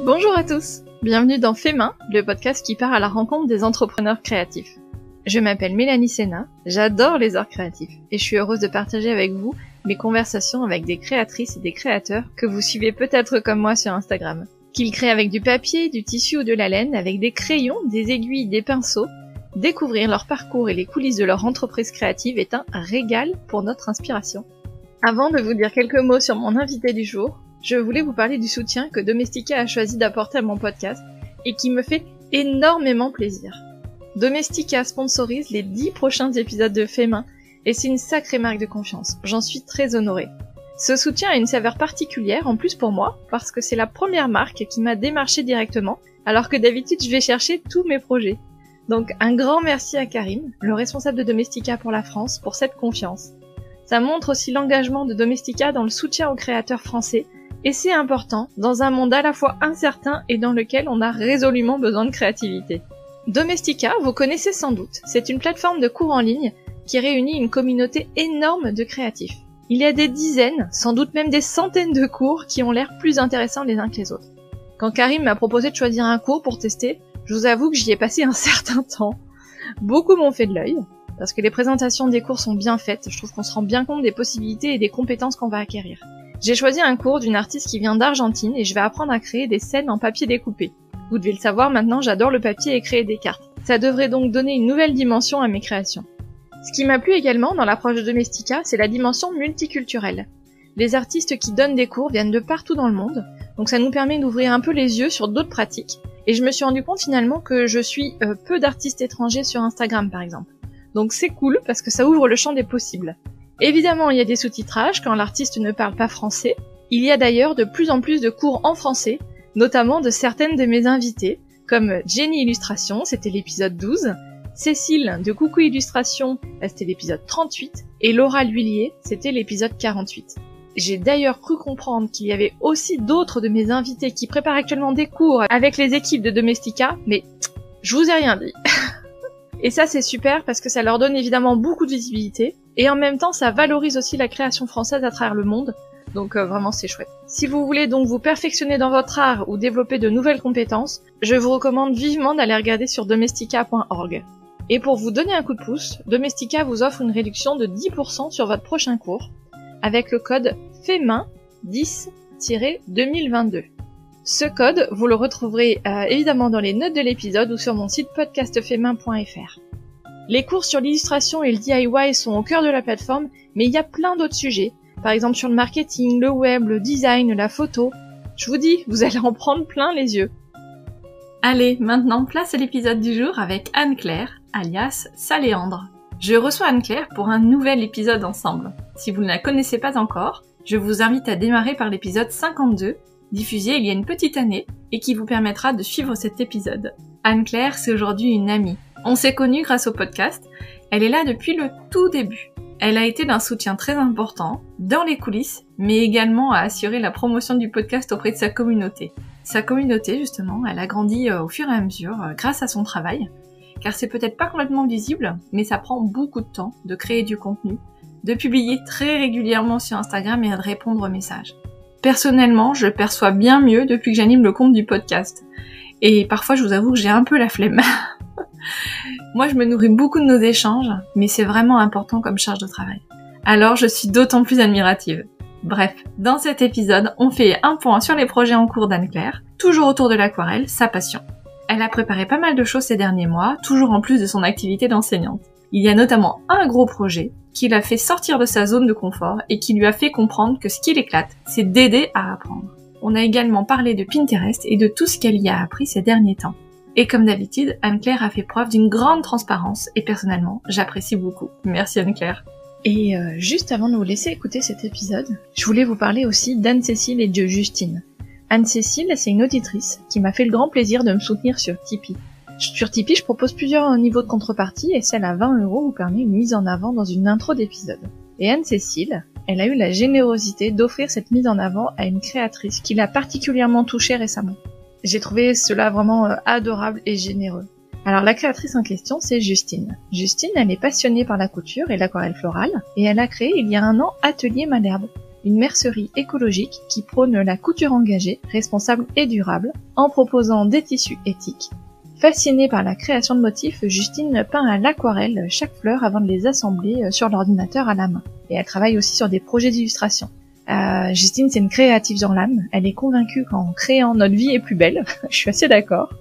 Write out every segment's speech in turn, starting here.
Bonjour à tous, bienvenue dans Fait Main, le podcast qui part à la rencontre des entrepreneurs créatifs. Je m'appelle Mélanie Sénat, j'adore les arts créatifs et je suis heureuse de partager avec vous mes conversations avec des créatrices et des créateurs que vous suivez peut-être comme moi sur Instagram. Qu'ils créent avec du papier, du tissu ou de la laine, avec des crayons, des aiguilles, des pinceaux, découvrir leur parcours et les coulisses de leur entreprise créative est un régal pour notre inspiration. Avant de vous dire quelques mots sur mon invité du jour, je voulais vous parler du soutien que Domestika a choisi d'apporter à mon podcast et qui me fait énormément plaisir. Domestika sponsorise les 10 prochains épisodes de Fait Main et c'est une sacrée marque de confiance. J'en suis très honorée. Ce soutien a une saveur particulière en plus pour moi parce que c'est la première marque qui m'a démarché directement alors que d'habitude je vais chercher tous mes projets. Donc un grand merci à Karim, le responsable de Domestika pour la France, pour cette confiance. Ça montre aussi l'engagement de Domestika dans le soutien aux créateurs français et c'est important dans un monde à la fois incertain et dans lequel on a résolument besoin de créativité. Domestika, vous connaissez sans doute, c'est une plateforme de cours en ligne qui réunit une communauté énorme de créatifs. Il y a des dizaines, sans doute même des centaines de cours qui ont l'air plus intéressants les uns que les autres. Quand Karim m'a proposé de choisir un cours pour tester, je vous avoue que j'y ai passé un certain temps. Beaucoup m'ont fait de l'œil, parce que les présentations des cours sont bien faites, je trouve qu'on se rend bien compte des possibilités et des compétences qu'on va acquérir. J'ai choisi un cours d'une artiste qui vient d'Argentine et je vais apprendre à créer des scènes en papier découpé. Vous devez le savoir maintenant, j'adore le papier et créer des cartes. Ça devrait donc donner une nouvelle dimension à mes créations. Ce qui m'a plu également dans l'approche de Domestika, c'est la dimension multiculturelle. Les artistes qui donnent des cours viennent de partout dans le monde, donc ça nous permet d'ouvrir un peu les yeux sur d'autres pratiques, et je me suis rendu compte finalement que je suis peu d'artistes étrangers sur Instagram par exemple. Donc c'est cool parce que ça ouvre le champ des possibles. Évidemment, il y a des sous-titrages quand l'artiste ne parle pas français. Il y a d'ailleurs de plus en plus de cours en français, notamment de certaines de mes invitées, comme Jenny Illustration, c'était l'épisode 12, Cécile de Coucou Illustration, c'était l'épisode 38, et Laura L'Huillier, c'était l'épisode 48. J'ai d'ailleurs cru comprendre qu'il y avait aussi d'autres de mes invités qui préparent actuellement des cours avec les équipes de Domestika, mais je vous ai rien dit. Et ça c'est super parce que ça leur donne évidemment beaucoup de visibilité, et en même temps ça valorise aussi la création française à travers le monde, donc vraiment c'est chouette. Si vous voulez donc vous perfectionner dans votre art ou développer de nouvelles compétences, je vous recommande vivement d'aller regarder sur domestika.org. Et pour vous donner un coup de pouce, Domestika vous offre une réduction de 10% sur votre prochain cours, avec le code FAITMAIN10-2022. Ce code, vous le retrouverez évidemment dans les notes de l'épisode ou sur mon site podcastfaitmain.fr. Les cours sur l'illustration et le DIY sont au cœur de la plateforme, mais il y a plein d'autres sujets, par exemple sur le marketing, le web, le design, la photo. Je vous dis, vous allez en prendre plein les yeux. Allez, maintenant place à l'épisode du jour avec Anne-Claire, alias Saléandre. Je reçois Anne-Claire pour un nouvel épisode ensemble. Si vous ne la connaissez pas encore, je vous invite à démarrer par l'épisode 52, diffusé il y a une petite année, et qui vous permettra de suivre cet épisode. Anne-Claire, c'est aujourd'hui une amie. On s'est connus grâce au podcast, elle est là depuis le tout début. Elle a été d'un soutien très important, dans les coulisses, mais également à assurer la promotion du podcast auprès de sa communauté. Sa communauté, justement, elle a grandi au fur et à mesure, grâce à son travail, car c'est peut-être pas complètement visible, mais ça prend beaucoup de temps de créer du contenu, de publier très régulièrement sur Instagram et de répondre aux messages. Personnellement, je perçois bien mieux depuis que j'anime le compte du podcast. Et parfois, je vous avoue que j'ai un peu la flemme. Moi, je me nourris beaucoup de nos échanges, mais c'est vraiment important comme charge de travail. Alors, je suis d'autant plus admirative. Bref, dans cet épisode, on fait un point sur les projets en cours d'Anne-Claire, toujours autour de l'aquarelle, sa passion. Elle a préparé pas mal de choses ces derniers mois, toujours en plus de son activité d'enseignante. Il y a notamment un gros projet qui l'a fait sortir de sa zone de confort et qui lui a fait comprendre que ce qui l'éclate, c'est d'aider à apprendre. On a également parlé de Pinterest et de tout ce qu'elle y a appris ces derniers temps. Et comme d'habitude, Anne-Claire a fait preuve d'une grande transparence et personnellement, j'apprécie beaucoup. Merci Anne-Claire. Et juste avant de vous laisser écouter cet épisode, je voulais vous parler aussi d'Anne-Cécile et de Justine. Anne-Cécile, c'est une auditrice qui m'a fait le grand plaisir de me soutenir sur Tipeee. Sur Tipeee, je propose plusieurs niveaux de contrepartie et celle à 20 € vous permet une mise en avant dans une intro d'épisode. Et Anne-Cécile, elle a eu la générosité d'offrir cette mise en avant à une créatrice qui l'a particulièrement touchée récemment. J'ai trouvé cela vraiment adorable et généreux. Alors la créatrice en question, c'est Justine. Justine, elle est passionnée par la couture et l'aquarelle florale et elle a créé il y a un an Atelier Malherbe. une mercerie écologique qui prône la couture engagée, responsable et durable, en proposant des tissus éthiques. Fascinée par la création de motifs, Justine peint à l'aquarelle chaque fleur avant de les assembler sur l'ordinateur à la main. Et elle travaille aussi sur des projets d'illustration. Justine, c'est une créative dans l'âme. Elle est convaincue qu'en créant, notre vie est plus belle. Je suis assez d'accord.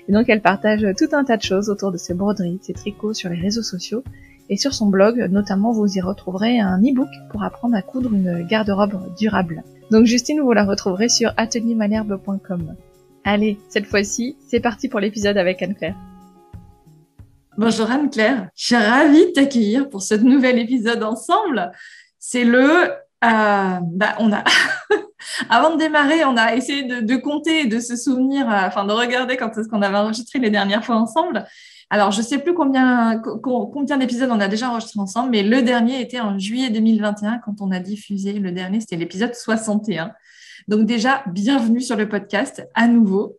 Et donc elle partage tout un tas de choses autour de ses broderies, de ses tricots sur les réseaux sociaux. Et sur son blog, notamment, vous y retrouverez un e-book pour apprendre à coudre une garde-robe durable. Donc Justine, vous la retrouverez sur ateliermalherbe.com. Allez, cette fois-ci, c'est parti pour l'épisode avec Anne-Claire. Bonjour Anne-Claire, je suis ravie de t'accueillir pour ce nouvel épisode ensemble. C'est on a avant de démarrer, on a essayé de compter et de se souvenir, de regarder quand est-ce qu'on avait enregistré les dernières fois ensemble. Alors, je sais plus combien d'épisodes on a déjà enregistré ensemble, mais le dernier était en juillet 2021 quand on a diffusé le dernier, c'était l'épisode 61. Donc déjà, bienvenue sur le podcast à nouveau.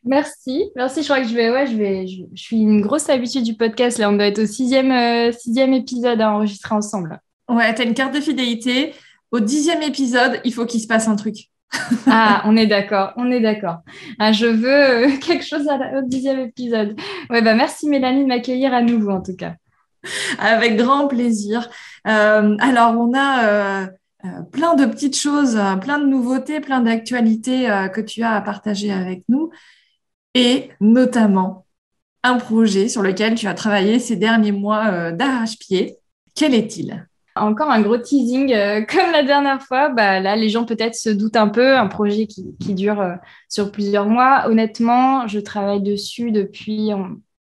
Merci. Je crois que je suis une grosse habitude du podcast. Là, on doit être au sixième épisode à enregistrer ensemble. Ouais, tu as une carte de fidélité. Au 10e épisode, il faut qu'il se passe un truc. Ah, on est d'accord. Ah, je veux quelque chose au 10e épisode. Ouais, merci Mélanie de m'accueillir à nouveau en tout cas. Avec grand plaisir. Alors, on a plein de petites choses, plein de nouveautés, plein d'actualités que tu as à partager avec nous et notamment un projet sur lequel tu as travaillé ces derniers mois d'arrache-pied. Quel est-il ? Encore un gros teasing comme la dernière fois. Là, les gens peut-être se doutent un peu. Un projet qui dure sur plusieurs mois. Honnêtement, je travaille dessus depuis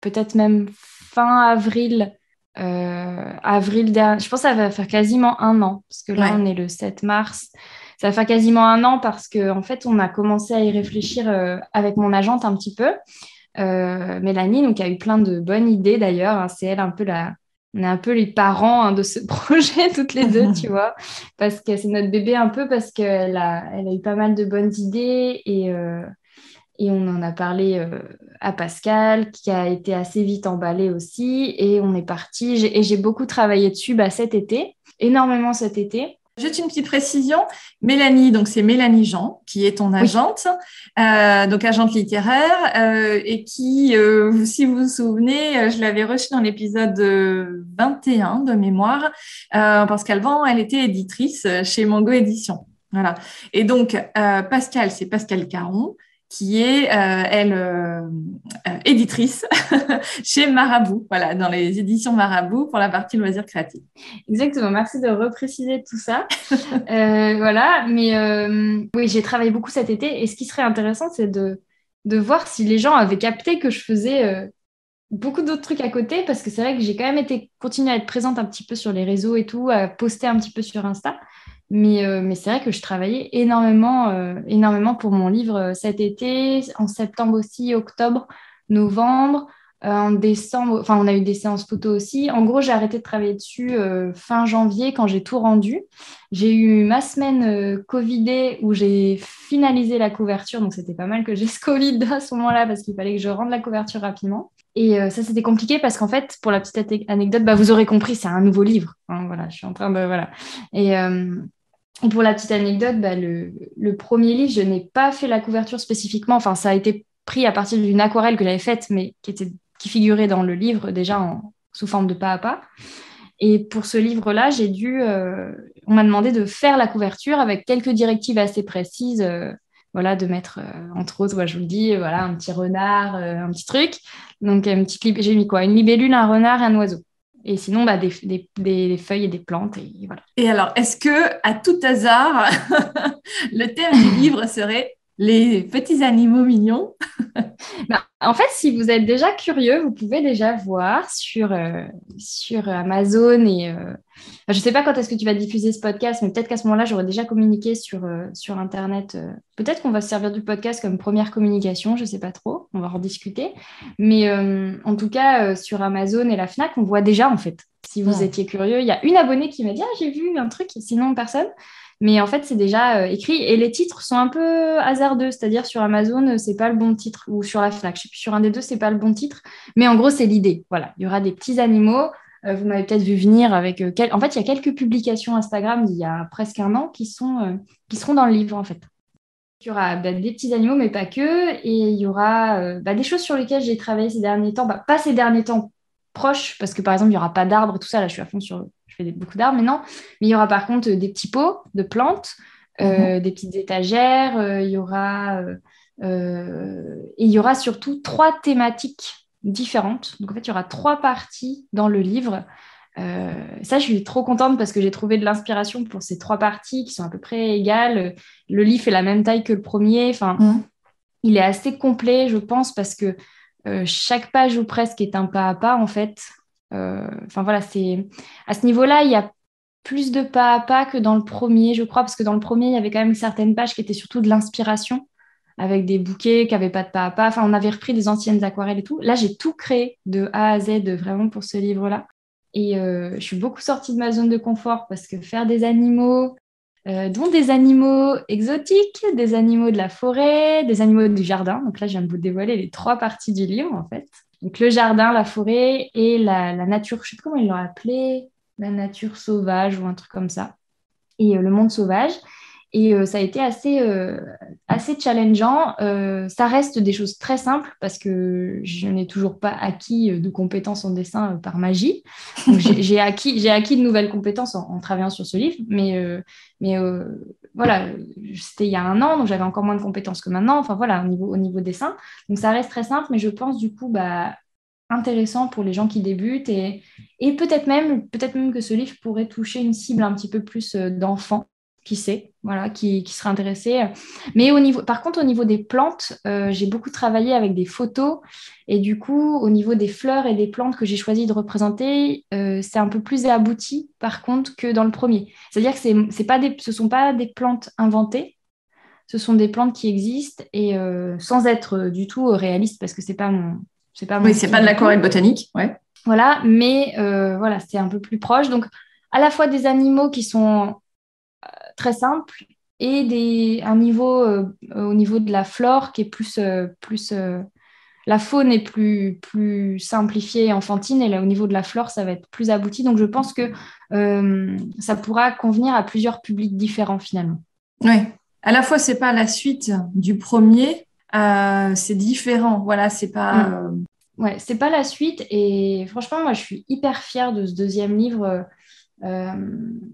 peut-être même fin avril. Avril dernier. Je pense que ça va faire quasiment un an. Parce que là, on est le 7 mars. Ça va faire quasiment un an parce qu'en fait, on a commencé à y réfléchir avec mon agente un petit peu. Mélanie, donc, a eu plein de bonnes idées d'ailleurs. Hein. C'est elle un peu on est un peu les parents de ce projet, toutes les deux, tu vois, parce que c'est notre bébé un peu, parce qu'elle a eu pas mal de bonnes idées et on en a parlé à Pascal, qui a été assez vite emballé aussi, et on est parti. J'ai beaucoup travaillé dessus cet été, énormément cet été. Juste une petite précision, Mélanie, donc c'est Mélanie Jean, qui est ton agente, donc agente littéraire, et qui, si vous vous souvenez, je l'avais reçue dans l'épisode 21 de mémoire, parce elle était éditrice chez Mango Édition. Voilà. Et donc, Pascal, c'est Pascal Caron, qui est, éditrice chez Marabout, voilà, dans les éditions Marabout pour la partie loisirs créatifs. Exactement, merci de repréciser tout ça. Voilà, mais oui, j'ai travaillé beaucoup cet été et ce qui serait intéressant, c'est de voir si les gens avaient capté que je faisais beaucoup d'autres trucs à côté, parce que c'est vrai que j'ai quand même continué à être présente un petit peu sur les réseaux et tout, à poster un petit peu sur Insta. Mais c'est vrai que je travaillais énormément pour mon livre cet été, en septembre aussi, octobre, novembre, en décembre. Enfin, on a eu des séances photos aussi. En gros, j'ai arrêté de travailler dessus fin janvier quand j'ai tout rendu. J'ai eu ma semaine Covidée où j'ai finalisé la couverture. Donc, c'était pas mal que j'ai ce Covid à ce moment-là parce qu'il fallait que je rende la couverture rapidement. Et ça, c'était compliqué parce qu'en fait, pour la petite anecdote, vous aurez compris, c'est un nouveau livre. Hein, voilà, je suis en train de... Voilà. Et pour la petite anecdote, le premier livre, je n'ai pas fait la couverture spécifiquement. Enfin, ça a été pris à partir d'une aquarelle que j'avais faite, mais qui figurait dans le livre déjà sous forme de pas à pas. Et pour ce livre-là, on m'a demandé de faire la couverture avec quelques directives assez précises. Voilà, de mettre, entre autres, je vous le dis, voilà, un petit renard, un petit truc. Donc, j'ai mis quoi? Une libellule, un renard et un oiseau. Et sinon, des feuilles et des plantes. Et voilà. Et alors, est-ce que, à tout hasard, le thème du livre serait les petits animaux mignons? En fait, si vous êtes déjà curieux, vous pouvez déjà voir sur Amazon et je ne sais pas quand est-ce que tu vas diffuser ce podcast, mais peut-être qu'à ce moment-là, j'aurai déjà communiqué sur Internet. Peut-être qu'on va se servir du podcast comme première communication, je ne sais pas trop, on va en discuter. Mais en tout cas, sur Amazon et la Fnac, on voit déjà en fait. Si vous étiez curieux, il y a une abonnée qui m'a dit « Ah, j'ai vu un truc », sinon personne. Mais en fait, c'est déjà écrit et les titres sont un peu hasardeux, c'est-à-dire sur Amazon, c'est pas le bon titre ou sur la Fnac, je sais plus, sur un des deux, c'est pas le bon titre. Mais en gros, c'est l'idée. Voilà, il y aura des petits animaux Vous m'avez peut-être vu venir avec... En fait, il y a quelques publications Instagram d'il y a presque un an qui seront dans le livre, en fait. Il y aura des petits animaux, mais pas que. Et il y aura des choses sur lesquelles j'ai travaillé ces derniers temps. Pas ces derniers temps proches, parce que par exemple, il n'y aura pas d'arbres et tout ça. Là, je suis à fond sur... Je fais beaucoup d'arbres, mais non. Mais il y aura par contre des petits pots de plantes, des petites étagères. Il y aura... et il y aura surtout 3 thématiques différentes. Donc en fait, il y aura 3 parties dans le livre. Ça, je suis trop contente parce que j'ai trouvé de l'inspiration pour ces 3 parties qui sont à peu près égales. Le livre fait la même taille que le premier. Enfin, il est assez complet, je pense, parce que chaque page ou presque est un pas à pas, en fait. Enfin, voilà, c'est... À ce niveau-là, il y a plus de pas à pas que dans le premier, je crois, parce que dans le premier, il y avait quand même certaines pages qui étaient surtout de l'inspiration, avec des bouquets qui n'avaient pas de pas à pas. Enfin, on avait repris des anciennes aquarelles et tout. Là, j'ai tout créé de A à Z, vraiment pour ce livre-là. Et je suis beaucoup sortie de ma zone de confort parce que faire des animaux, dont des animaux exotiques, des animaux de la forêt, des animaux du jardin. Donc là, je viens de vous dévoiler les 3 parties du livre, en fait. Donc le jardin, la forêt et la nature, je ne sais plus comment ils l'ont appelé, la nature sauvage ou un truc comme ça. Et le monde sauvage. Et ça a été assez challengeant. Ça reste des choses très simples parce que je n'ai toujours pas acquis de compétences en dessin par magie. Donc, j'ai acquis de nouvelles compétences en travaillant sur ce livre. Mais voilà, c'était il y a un an, donc j'avais encore moins de compétences que maintenant. Enfin voilà, au niveau dessin. Donc ça reste très simple, mais je pense du coup intéressant pour les gens qui débutent et peut-être même que ce livre pourrait toucher une cible un petit peu plus d'enfants, qui sait, voilà, qui serait intéressé. Mais par contre, au niveau des plantes, j'ai beaucoup travaillé avec des photos et du coup, au niveau des fleurs et des plantes que j'ai choisi de représenter, c'est un peu plus abouti par contre que dans le premier. C'est-à-dire que ce sont pas des plantes inventées, ce sont des plantes qui existent et sans être du tout réaliste parce que c'est pas mon Oui, c'est style pas de du l'aquarelle tout. botanique, ouais. Voilà, mais voilà, c'est un peu plus proche. Donc, à la fois des animaux qui sont très simples et un niveau au niveau de la flore qui est la faune est plus simplifiée et enfantine, et là, au niveau de la flore, ça va être plus abouti. Donc, je pense que ça pourra convenir à plusieurs publics différents finalement. Oui. À la fois, c'est pas la suite du premier, c'est différent. Voilà, c'est pas. Ouais, c'est pas la suite. Et franchement, moi, je suis hyper fière de ce deuxième livre.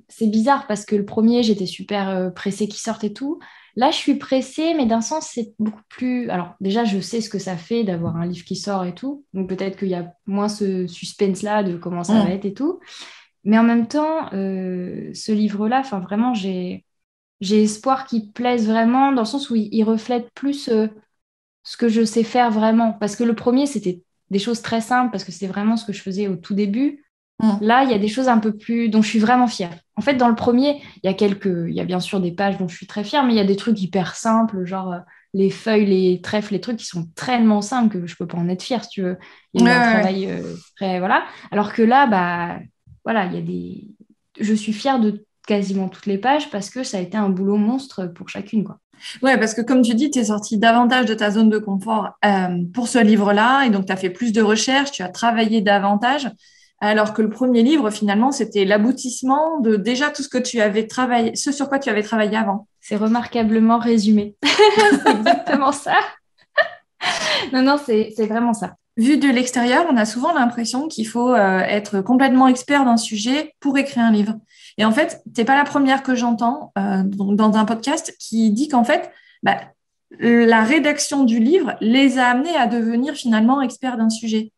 C'est bizarre parce que le premier, j'étais super pressée qu'il sorte et tout. Là, je suis pressée, mais d'un sens, c'est beaucoup plus... Alors, déjà, je sais ce que ça fait d'avoir un livre qui sort et tout. Donc, peut-être qu'il y a moins ce suspense-là de comment ça va être et tout. Mais en même temps, ce livre-là, enfin, vraiment, j'ai espoir qu'il plaise vraiment dans le sens où il reflète plus ce que je sais faire vraiment. Parce que le premier, c'était des choses très simples parce que c'est vraiment ce que je faisais au tout début. Là, il y a des choses un peu plus dont je suis vraiment fière. En fait, dans le premier, il y a bien sûr des pages dont je suis très fière, mais il y a des trucs hyper simples, genre les feuilles, les trèfles, les trucs qui sont tellement simples que je peux pas en être fière, si tu veux. Il y a eu un travail très voilà. Alors que là, voilà, je suis fière de quasiment toutes les pages parce que ça a été un boulot monstre pour chacune, quoi. Ouais, parce que comme tu dis, tu es sorti davantage de ta zone de confort pour ce livre-là, et donc tu as fait plus de recherches, tu as travaillé davantage, alors que le premier livre, finalement, c'était l'aboutissement de déjà tout ce que tu avais travaillé, ce sur quoi tu avais travaillé avant. C'est remarquablement résumé. C'est exactement ça. Non, c'est vraiment ça. Vu de l'extérieur, on a souvent l'impression qu'il faut être complètement expert d'un sujet pour écrire un livre. Et en fait, t'es pas la première que j'entends dans un podcast qui dit qu'en fait, la rédaction du livre les a amenés à devenir finalement experts d'un sujet.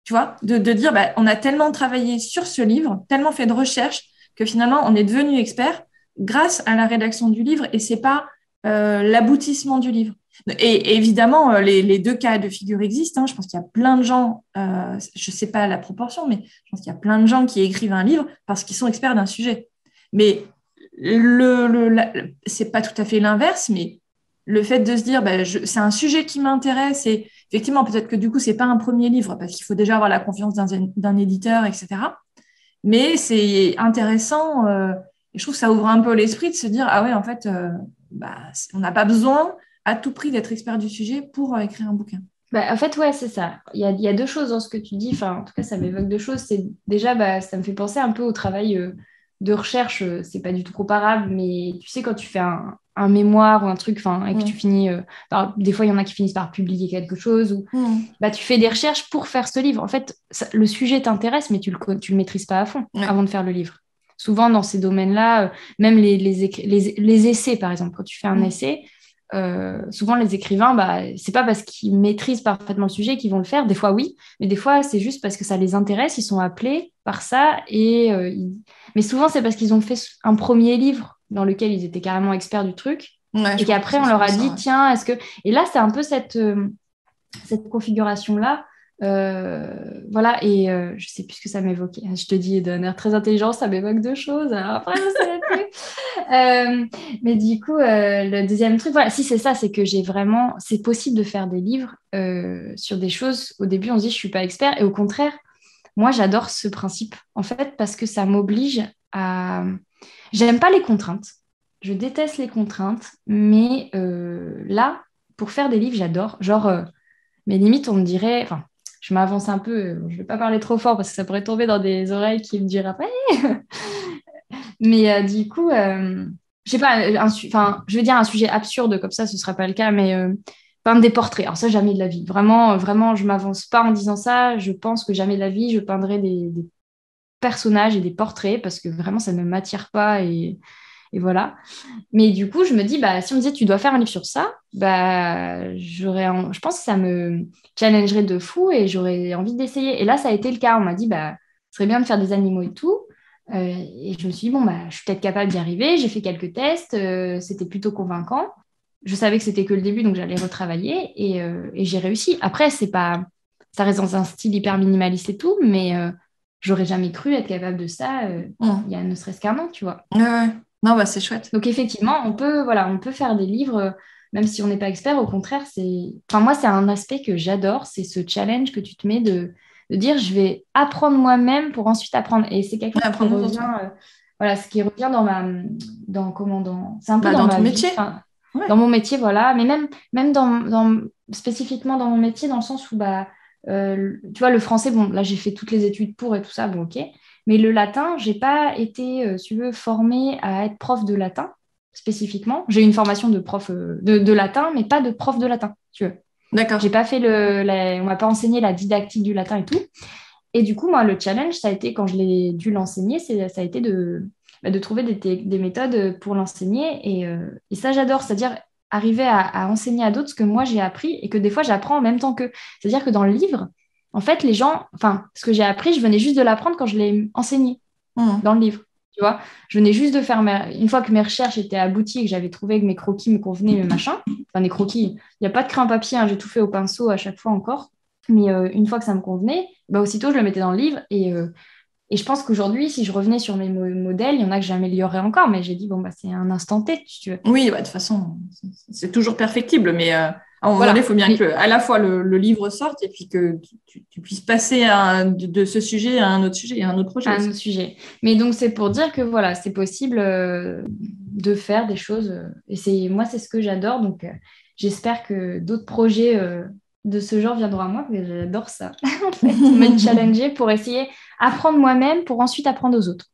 Tu vois, de dire, on a tellement travaillé sur ce livre, tellement fait de recherches que finalement, on est devenu expert grâce à la rédaction du livre et c'est pas l'aboutissement du livre. Et évidemment, les 2 cas de figure existent. Hein. Je pense qu'il y a plein de gens, je ne sais pas la proportion, mais je pense qu'il y a plein de gens qui écrivent un livre parce qu'ils sont experts d'un sujet. Mais c'est pas tout à fait l'inverse, mais le fait de se dire, c'est un sujet qui m'intéresse et effectivement, peut-être que du coup, c'est pas un premier livre parce qu'il faut déjà avoir la confiance d'un éditeur, etc. Mais c'est intéressant et je trouve que ça ouvre un peu l'esprit de se dire, ah ouais, en fait, on n'a pas besoin à tout prix d'être expert du sujet pour écrire un bouquin. En fait, ouais, c'est ça. Il y a deux choses dans ce que tu dis. Enfin, en tout cas, ça m'évoque deux choses. C'est déjà, ça me fait penser un peu au travail de recherche. C'est pas du tout comparable, mais tu sais, quand tu fais un mémoire ou un truc, enfin, et que tu finis des fois, il y en a qui finissent par publier quelque chose, ou tu fais des recherches pour faire ce livre. En fait, le sujet t'intéresse, mais tu le maîtrises pas à fond avant de faire le livre. Souvent, dans ces domaines-là, même les essais, par exemple, quand tu fais un essai, souvent les écrivains, c'est pas parce qu'ils maîtrisent parfaitement le sujet qu'ils vont le faire. Des fois, oui, mais des fois, c'est juste parce que ça les intéresse, ils sont appelés par ça. Mais souvent, c'est parce qu'ils ont fait un premier livre dans lequel ils étaient carrément experts du truc. Et qu'après, on leur a dit, tiens, est-ce que... Et là, c'est un peu cette configuration-là. Voilà, et je sais plus ce que ça m'évoquait. Je te dis d'un air très intelligent, ça m'évoque deux choses. Alors après, je ne savais plus. Mais du coup, le deuxième truc, voilà, si c'est ça, c'est que c'est possible de faire des livres sur des choses. Au début, on se dit, je suis pas expert, et au contraire, moi, j'adore ce principe, en fait, parce que ça m'oblige à. J'aime pas les contraintes. Je déteste les contraintes, mais là, pour faire des livres, j'adore. Genre, mais limite, on me dirait. Enfin, je m'avance un peu, je ne vais pas parler trop fort parce que ça pourrait tomber dans des oreilles qui me diraient après. Mais du coup, je sais pas, je vais dire un sujet absurde, comme ça, ce ne sera pas le cas, mais peindre des portraits. Alors ça, jamais de la vie. Vraiment, vraiment, je ne m'avance pas en disant ça. Je pense que jamais de la vie, je peindrai des personnages et des portraits parce que vraiment, ça ne m'attire pas et voilà. Mais du coup, je me dis, si on me disait, tu dois faire un livre sur ça, je pense que ça me challengerait de fou et j'aurais envie d'essayer. Et là, ça a été le cas. On m'a dit, ce serait bien de faire des animaux et tout. Et je me suis dit, je suis peut-être capable d'y arriver. J'ai fait quelques tests. C'était plutôt convaincant. Je savais que c'était que le début, donc j'allais retravailler et j'ai réussi. Après, c'est pas, ça reste dans un style hyper minimaliste et tout, mais j'aurais jamais cru être capable de ça il y a ne serait-ce qu'un an, tu vois. Ouais. Non, c'est chouette. Donc effectivement, on peut faire des livres, même si on n'est pas expert. Au contraire, moi, c'est un aspect que j'adore, c'est ce challenge que tu te mets de dire, je vais apprendre moi-même pour ensuite apprendre. Et c'est quelque chose qui revient, ce qui revient c'est un peu dans ton ma métier. Vie, dans mon métier, voilà. Mais même spécifiquement dans mon métier, dans le sens où, tu vois, le français, bon, là, j'ai fait toutes les études pour et tout ça, bon, ok. Mais le latin, j'ai pas été, si tu veux, formée à être prof de latin spécifiquement. J'ai eu une formation de prof de latin, mais pas de prof de latin, tu veux. D'accord. J'ai pas fait on m'a pas enseigné la didactique du latin et tout. Et du coup, moi, le challenge, ça a été, quand je l'ai dû l'enseigner, ça a été de trouver des méthodes pour l'enseigner. Et ça, j'adore. C'est-à-dire arriver à enseigner à d'autres ce que moi, j'ai appris et que des fois, j'apprends en même temps qu'eux. C'est-à-dire que dans le livre, en fait, ce que j'ai appris, je venais juste de l'apprendre quand je l'ai enseigné dans le livre. Tu vois, je venais juste de faire une fois que mes recherches étaient abouties et que j'avais trouvé que mes croquis me convenaient, mes machins. Enfin, des croquis, il n'y a pas de crayon papier, hein, j'ai tout fait au pinceau à chaque fois encore. Mais une fois que ça me convenait, aussitôt, je le mettais dans le livre. Et je pense qu'aujourd'hui, si je revenais sur mes modèles, il y en a que j'améliorerais encore. Mais j'ai dit, c'est un instant T, si tu veux. Oui, de toute façon, c'est toujours perfectible. Mais à un moment donné, il faut bien que à la fois le livre sorte et puis que tu puisses passer de ce sujet à un autre sujet, à un autre projet. À un autre sujet. Mais donc, c'est pour dire que voilà, c'est possible de faire des choses. Et moi, c'est ce que j'adore. Donc, j'espère que d'autres projets de ce genre viendront à moi, parce que j'adore ça. En fait, me challenger pour essayer apprendre moi-même pour ensuite apprendre aux autres.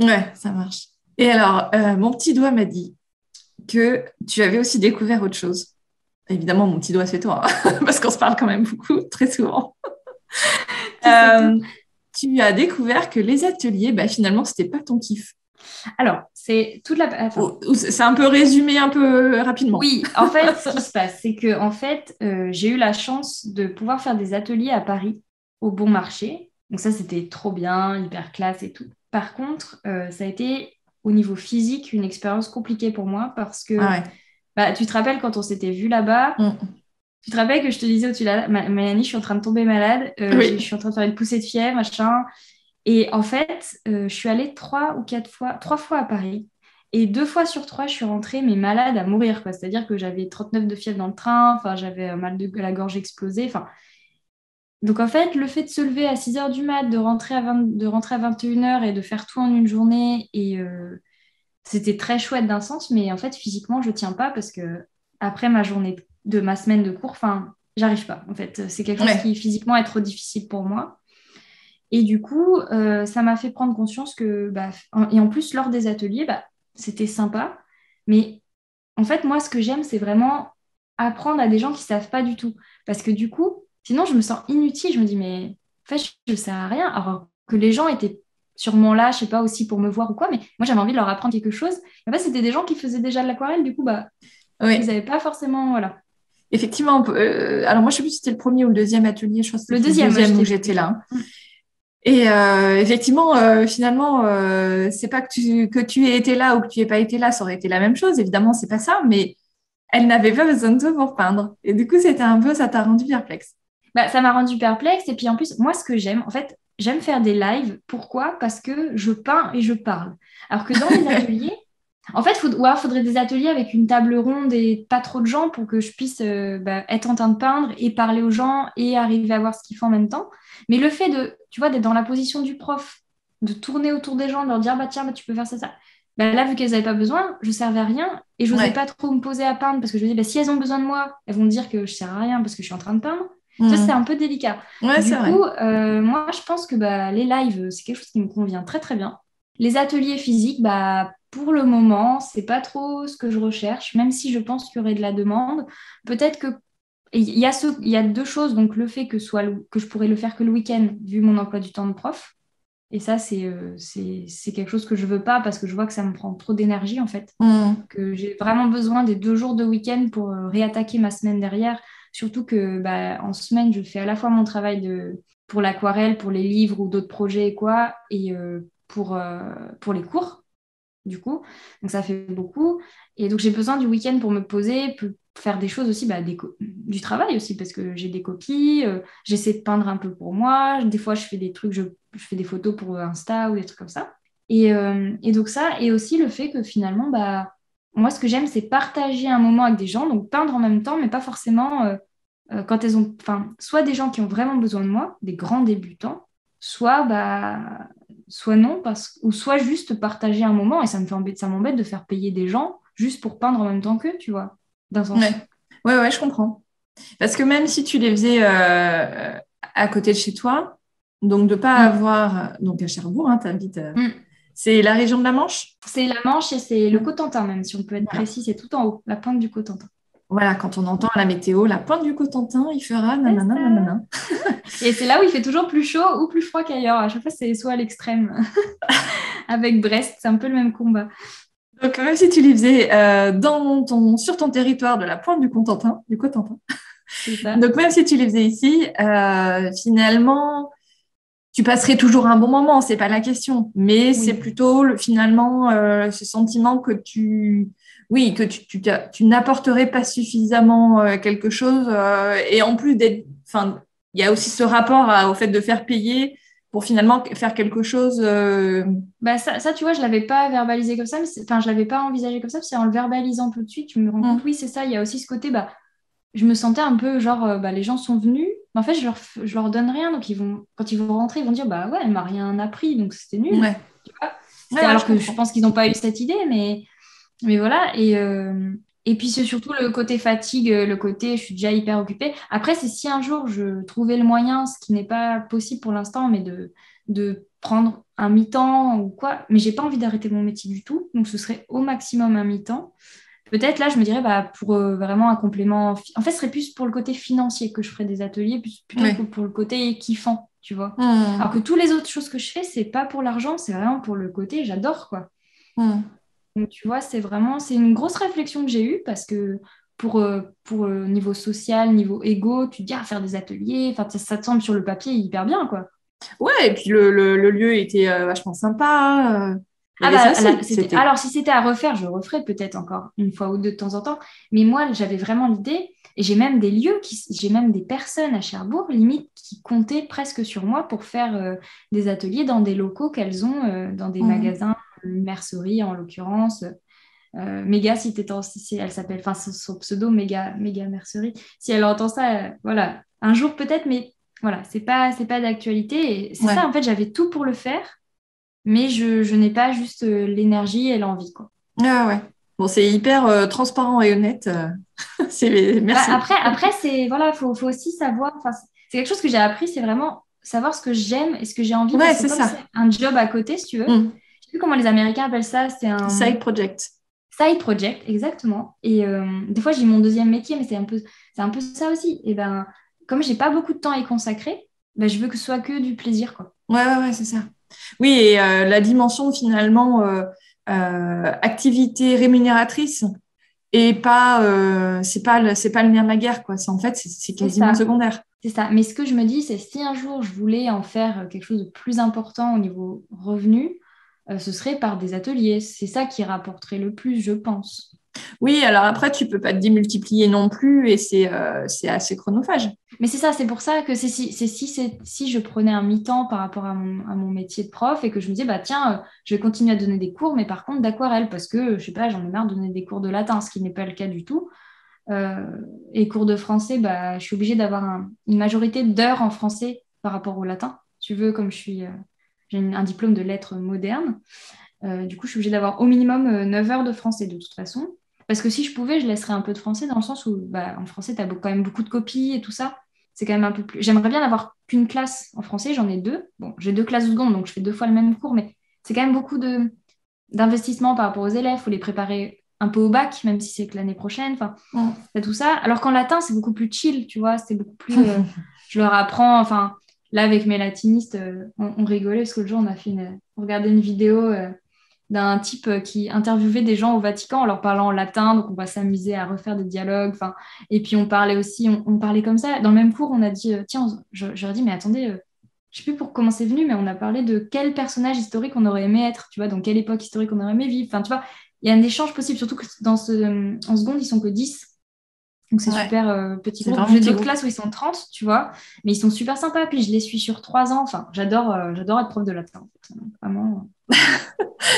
Ouais, ça marche. Et alors, mon petit doigt m'a dit que tu avais aussi découvert autre chose. Évidemment, mon petit doigt, c'est toi, hein, parce qu'on se parle quand même beaucoup, très souvent. Tu as découvert que les ateliers, finalement, c'était pas ton kiff. Alors, c'est toute la... c'est un peu résumé, un peu rapidement. Oui, en fait, ce qui se passe, c'est que j'ai eu la chance de pouvoir faire des ateliers à Paris, au Bon Marché. Donc ça, c'était trop bien, hyper classe et tout. Par contre, ça a été, au niveau physique, une expérience compliquée pour moi parce que tu te rappelles quand on s'était vu là-bas, tu te rappelles que je te disais au-dessus là, Mélanie, je suis en train de tomber malade, je suis en train de faire une poussée de fièvre, machin. Et en fait, je suis allée 3 fois à Paris. Et 2 fois sur 3, je suis rentrée, mais malade à mourir, quoi. C'est-à-dire que j'avais 39 de fièvre dans le train, j'avais un mal de la gorge explosée. Donc en fait, le fait de se lever à 6 h du mat, de rentrer à 21 h et de faire tout en une journée, et c'était très chouette d'un sens, mais en fait, physiquement, je tiens pas parce que après ma journée de ma semaine de cours, j'arrive pas, en fait. C'est quelque chose qui physiquement est trop difficile pour moi. Et du coup, ça m'a fait prendre conscience que, et en plus, lors des ateliers, c'était sympa. Mais en fait, moi, ce que j'aime, c'est vraiment apprendre à des gens qui ne savent pas du tout. Parce que du coup, sinon, je me sens inutile. Je me dis, mais en fait, je ne sers à rien. Alors que les gens étaient sûrement là, je sais pas, aussi pour me voir ou quoi. Mais moi, j'avais envie de leur apprendre quelque chose. Et en fait, c'était des gens qui faisaient déjà de l'aquarelle. Du coup, ils n'avaient pas forcément... Voilà. Effectivement, alors moi, je ne sais plus si c'était le premier ou le deuxième atelier. Je crois que c'était le deuxième où j'étais là. Et effectivement, finalement, c'est pas que tu aies été là ou que tu aies pas été là, ça aurait été la même chose. Évidemment, c'est pas ça, mais elle n'avait pas besoin de toi pour peindre. Et du coup, ça t'a rendu perplexe. Ça m'a rendu perplexe. Et puis en plus, moi, ce que j'aime, en fait, j'aime faire des lives. Pourquoi? Parce que je peins et je parle. Alors que dans les ateliers, en fait, faudrait des ateliers avec une table ronde et pas trop de gens pour que je puisse être en train de peindre et parler aux gens et arriver à voir ce qu'ils font en même temps. Mais le fait tu vois, d'être dans la position du prof, de tourner autour des gens, de leur dire, tiens, tu peux faire ça. Là, vu qu'elles n'avaient pas besoin, je ne servais à rien et je n'osais pas trop me poser à peindre parce que je me disais, si elles ont besoin de moi, elles vont me dire que je ne sers à rien parce que je suis en train de peindre. Ça, c'est un peu délicat. Du coup, moi, je pense que les lives, c'est quelque chose qui me convient très, très bien. Les ateliers physiques, pour le moment, c'est pas trop ce que je recherche, même si je pense qu'il y aurait de la demande. Peut-être que il y a deux choses, donc le fait que je pourrais le faire que le week-end, vu mon emploi du temps de prof. Et ça, c'est quelque chose que je veux pas parce que je vois que ça me prend trop d'énergie, en fait. Que j'ai vraiment besoin des 2 jours de week-end pour réattaquer ma semaine derrière. Surtout que en semaine, je fais à la fois mon travail pour l'aquarelle, pour les livres ou d'autres projets et quoi, et pour les cours, du coup. Donc ça fait beaucoup. Et donc j'ai besoin du week-end pour me poser, pour faire des choses aussi, du travail aussi, parce que j'ai des copies, j'essaie de peindre un peu pour moi. Des fois, je fais des trucs, je fais des photos pour Insta ou des trucs comme ça. Et donc ça, et aussi le fait que finalement, moi, ce que j'aime, c'est partager un moment avec des gens, donc peindre en même temps, mais pas forcément quand elles ont, enfin, soit des gens qui ont vraiment besoin de moi, des grands débutants, soit non, ou soit juste partager un moment, et ça m'embête de faire payer des gens juste pour peindre en même temps qu'eux, tu vois, d'un sens. Ouais, je comprends. Parce que même si tu les faisais à côté de chez toi, donc de pas avoir, donc à Cherbourg, t'habites, c'est la région de la Manche? C'est la Manche et c'est le Cotentin même, si on peut être précis, c'est tout en haut, la pointe du Cotentin. Voilà, quand on entend la météo, la pointe du Cotentin, il fera nanana, nanana. Et c'est là où il fait toujours plus chaud ou plus froid qu'ailleurs. À chaque fois, c'est soit à l'extrême. Avec Brest, c'est un peu le même combat. Donc, même si tu les faisais sur ton territoire de la pointe du Cotentin, c'est ça. Donc même si tu les faisais ici, finalement, tu passerais toujours un bon moment, c'est pas la question. Mais c'est plutôt finalement ce sentiment que tu n'apporterais pas suffisamment quelque chose. Et en plus il y a aussi ce rapport au fait de faire payer pour finalement faire quelque chose. Ça, tu vois, je l'avais pas verbalisé comme ça, je l'avais pas envisagé comme ça. C'est en le verbalisant tout de suite, tu me rends compte. Oui, c'est ça. Il y a aussi ce côté, je me sentais un peu genre, les gens sont venus, mais en fait, je leur donne rien. Donc, quand ils vont rentrer, ils vont dire, ouais, elle m'a rien appris, donc c'était nul. Ouais. Tu vois alors que je pense qu'ils n'ont pas eu cette idée, mais voilà. Et puis, c'est surtout le côté fatigue, le côté je suis déjà hyper occupée. Après, c'est si un jour je trouvais le moyen, ce qui n'est pas possible pour l'instant, mais de prendre un mi-temps ou quoi, mais j'ai pas envie d'arrêter mon métier du tout, donc ce serait au maximum un mi-temps. Peut-être là, je me dirais, pour vraiment un complément. En fait, ce serait plus pour le côté financier que je ferais des ateliers, plutôt que pour le côté kiffant, tu vois. Alors que toutes les autres choses que je fais, c'est pas pour l'argent, c'est vraiment pour le côté, j'adore, quoi. Donc, tu vois, c'est une grosse réflexion que j'ai eue parce que pour niveau social, niveau égo, tu te dis, faire des ateliers, ça te semble sur le papier hyper bien, quoi. Ouais, et puis le lieu était vachement sympa. Alors, si c'était à refaire, je referais peut-être encore une fois ou deux de temps en temps. Mais moi, j'avais vraiment l'idée, et j'ai même j'ai même des personnes à Cherbourg, limite, qui comptaient presque sur moi pour faire des ateliers dans des locaux qu'elles ont, dans des magasins, une mercerie en l'occurrence. Méga, si elle s'appelle, son pseudo, méga mercerie. Si elle entend ça, voilà, un jour peut-être, mais voilà, c'est pas d'actualité. Et c'est ça, en fait, j'avais tout pour le faire. Mais je n'ai pas juste l'énergie et l'envie, quoi. Ah ouais. Bon, c'est hyper transparent et honnête. Merci. Après c'est voilà, faut aussi savoir. Enfin, c'est quelque chose que j'ai appris, c'est vraiment savoir ce que j'aime et ce que j'ai envie Ouais, parce que c'est comme ça. c'est un job à côté, si tu veux, Mm. je sais plus comment les Américains appellent ça, c'est un Side project. side project, exactement. Et des fois, j'ai mon deuxième métier, mais c'est un peu ça aussi. Et ben, comme j'ai pas beaucoup de temps à y consacrer, ben, je veux que ce soit que du plaisir, quoi. Ouais, c'est ça. Oui, et la dimension finalement activité rémunératrice et pas, c'est pas le nerf de la guerre, quoi. En fait, c'est C'est quasiment ça. secondaire. C'est ça. Mais ce que je me dis, c'est si un jour je voulais en faire quelque chose de plus important au niveau revenu, ce serait par des ateliers. C'est ça qui rapporterait le plus, je pense. Oui, alors après, tu peux pas te démultiplier non plus et c'est assez chronophage. Mais c'est ça, c'est pour ça que si je prenais un mi-temps par rapport à mon métier de prof et que je me disais, bah tiens, je vais continuer à donner des cours, mais par contre d'aquarelle, parce que, je sais pas, j'en ai marre de donner des cours de latin, ce qui n'est pas le cas du tout. Euh, et cours de français, bah, je suis obligée d'avoir une majorité d'heures en français par rapport au latin. Tu veux, comme j'ai un diplôme de lettres modernes, du coup, je suis obligée d'avoir au minimum 9 heures de français de toute façon. Parce que si je pouvais, je laisserais un peu de français dans le sens où, bah, en français, tu as quand même beaucoup de copies et tout ça. C'est quand même un peu plus. J'aimerais bien n'avoir qu'une classe en français, j'en ai deux. Bon, j'ai deux classes de seconde, donc je fais deux fois le même cours, mais c'est quand même beaucoup d'investissement par rapport aux élèves. Il faut les préparer un peu au bac, même si c'est que l'année prochaine. Enfin, Mm. c'est tout ça. Alors qu'en latin, c'est beaucoup plus chill, tu vois. C'est beaucoup plus. Je leur apprends. Enfin, là, avec mes latinistes, on rigolait parce que le jour, on regardait une vidéo d'un type qui interviewait des gens au Vatican en leur parlant en latin. Donc, on va s'amuser à refaire des dialogues. Enfin, et puis, on parlait aussi, on parlait comme ça. Dans le même cours, on a dit, tiens, j'aurais dit, mais attendez, je sais plus pour comment c'est venu, mais on a parlé de quel personnage historique on aurait aimé être, tu vois, dans quelle époque historique on aurait aimé vivre. Enfin, tu vois, il y a un échange possible, surtout que en seconde, ils sont que 10. Donc, c'est Ouais, super petit c'est groupe. vraiment J'ai petit d'autres groupe. classes où ils sont 30, tu vois, mais ils sont super sympas. Puis, je les suis sur 3 ans. Enfin, j'adore être prof de latin, en fait. Vraiment.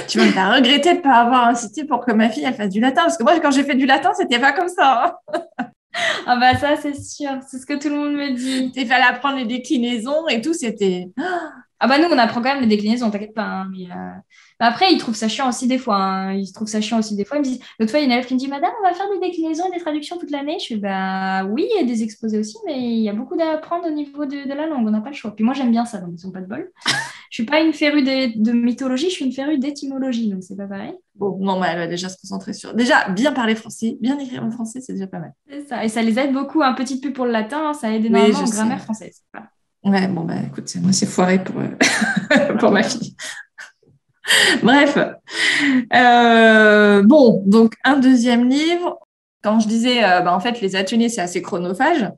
Tu vas regretter de ne pas avoir incité pour que ma fille elle fasse du latin. Parce que moi, quand j'ai fait du latin, c'était pas comme ça. Hein. Ah bah ça, c'est sûr. C'est ce que tout le monde me dit. Il fallait apprendre les déclinaisons et tout. C'était. Ah bah nous, on apprend quand même les déclinaisons, t'inquiète pas. Hein, mais, bah après, ils trouvent ça chiant aussi des fois. Hein. Ils trouvent ça chiant aussi des fois. Ils me disent, l'autre fois, il y a une élève qui me dit, Madame, on va faire des déclinaisons et des traductions toute l'année. Je fais, bah oui, et des exposés aussi, mais il y a beaucoup à apprendre au niveau de la langue. On n'a pas le choix. Puis moi, j'aime bien ça, donc ils n'ont pas de bol. Je suis pas une férue de mythologie, je suis une férue d'étymologie, donc c'est pas pareil. Bon, non, mais elle va déjà se concentrer sur. Déjà, bien parler français, bien écrire en français, c'est déjà pas mal. C'est ça. Et ça les aide beaucoup. Un petit peu pour le latin, hein, ça aide Oui, énormément je en sais. grammaire française. Voilà. Ouais, bon, bah écoute, moi, c'est foiré pour, pour ma fille. Bref. Bon, donc un deuxième livre. Quand je disais, en fait, les ateliers, c'est assez chronophage.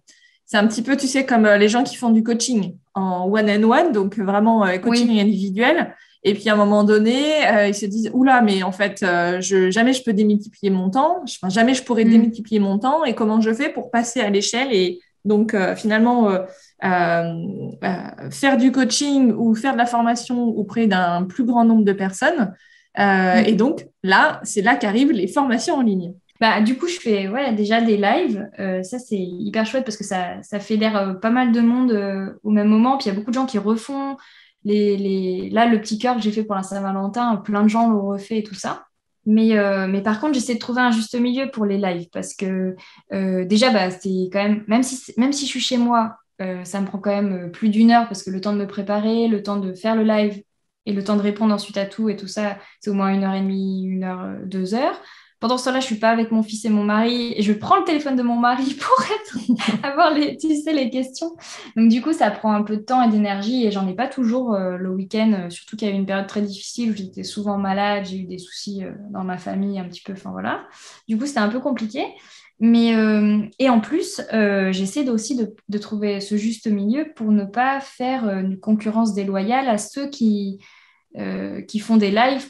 C'est un petit peu, tu sais, comme les gens qui font du coaching en one-on-one, donc vraiment coaching Oui. individuel. Et puis à un moment donné, ils se disent, oula, mais en fait, jamais je peux démultiplier mon temps, enfin, jamais je pourrais Mm. démultiplier mon temps. Et comment je fais pour passer à l'échelle et donc finalement faire du coaching ou faire de la formation auprès d'un plus grand nombre de personnes. Et Mm. donc là, c'est là qu'arrivent les formations en ligne. Bah, du coup, je fais ouais, déjà des lives. Ça, c'est hyper chouette parce que ça fédère pas mal de monde au même moment. Puis il y a beaucoup de gens qui refont Là, le petit cœur que j'ai fait pour la Saint-Valentin, plein de gens l'ont refait et tout ça. Mais par contre, j'essaie de trouver un juste milieu pour les lives parce que déjà, bah, c'est quand même, même si je suis chez moi, ça me prend quand même plus d'une heure parce que le temps de me préparer, le temps de faire le live et le temps de répondre ensuite à tout et tout ça, c'est au moins 1 heure et demie, 1 heure, 2 heures. Pendant ce temps-là, je suis pas avec mon fils et mon mari et je prends le téléphone de mon mari pour avoir tu sais, les questions. Donc du coup, ça prend un peu de temps et d'énergie et j'en ai pas toujours le week-end, surtout qu'il y a eu une période très difficile où j'étais souvent malade, j'ai eu des soucis dans ma famille un petit peu, enfin voilà. Du coup, c'était un peu compliqué. Et en plus, j'essaie aussi de trouver ce juste milieu pour ne pas faire une concurrence déloyale à ceux qui font des lives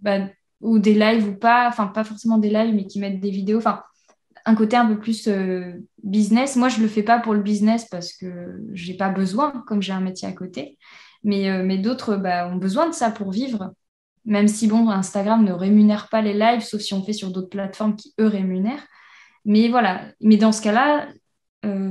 bah, ou des lives ou pas, enfin pas forcément des lives, mais qui mettent des vidéos, enfin un côté un peu plus business. Moi, je le fais pas pour le business parce que j'ai pas besoin, comme j'ai un métier à côté. Mais d'autres bah, ont besoin de ça pour vivre. Même si, bon, Instagram ne rémunère pas les lives, sauf si on fait sur d'autres plateformes qui, eux, rémunèrent. Mais voilà. Mais dans ce cas-là,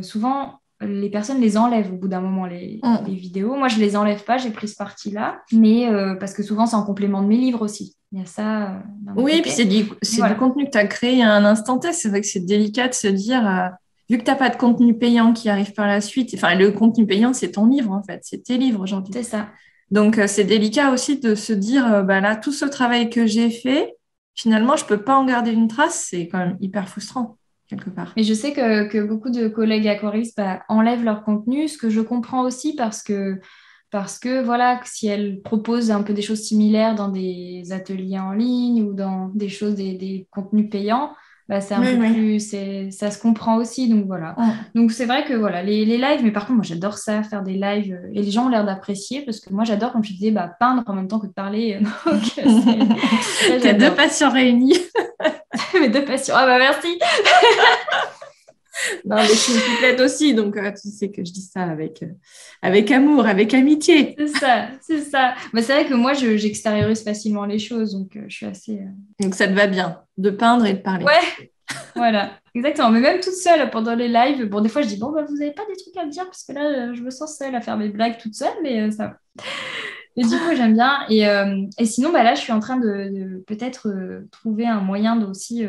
souvent, les personnes les enlèvent au bout d'un moment, les vidéos. Moi, je les enlève pas, j'ai pris ce parti-là, mais parce que souvent, c'est en complément de mes livres aussi. Il y a ça d'un Oui, côté. puis c'est du contenu que tu as créé à un instant T. C'est vrai que c'est délicat de se dire, vu que tu n'as pas de contenu payant qui arrive par la suite, enfin, le contenu payant, c'est ton livre, en fait, c'est tes livres aujourd'hui. C'est ça. Donc, c'est délicat aussi de se dire, là, tout ce travail que j'ai fait, finalement, je peux pas en garder une trace. C'est quand même hyper frustrant, quelque part. Mais je sais que beaucoup de collègues aquaristes enlèvent leur contenu, ce que je comprends aussi parce que voilà, si elles proposent un peu des choses similaires dans des ateliers en ligne ou dans des choses, des contenus payants, c'est un peu plus, ça se comprend aussi. Donc voilà. Donc c'est vrai que voilà, les lives, mais par contre, moi j'adore ça, faire des lives et les gens ont l'air d'apprécier parce que moi j'adore, comme je disais, peindre en même temps que de parler. Donc, Tes deux passions réunies. Mes deux passions. Ah merci. Non, mais je suis une pipelette aussi, donc tu sais que je dis ça avec amour, avec amitié. C'est ça. C'est vrai que moi, j'extériorise facilement les choses, donc je suis assez... Donc ça te va bien, de peindre et de parler. Ouais, voilà, exactement. Mais même toute seule, pendant les lives, bon, des fois, je dis, bon, vous n'avez pas des trucs à me dire, parce que là, je me sens seule à faire mes blagues toute seule, mais ça va. Et du coup, j'aime bien. Et sinon, là, je suis en train de peut-être trouver un moyen d'aussi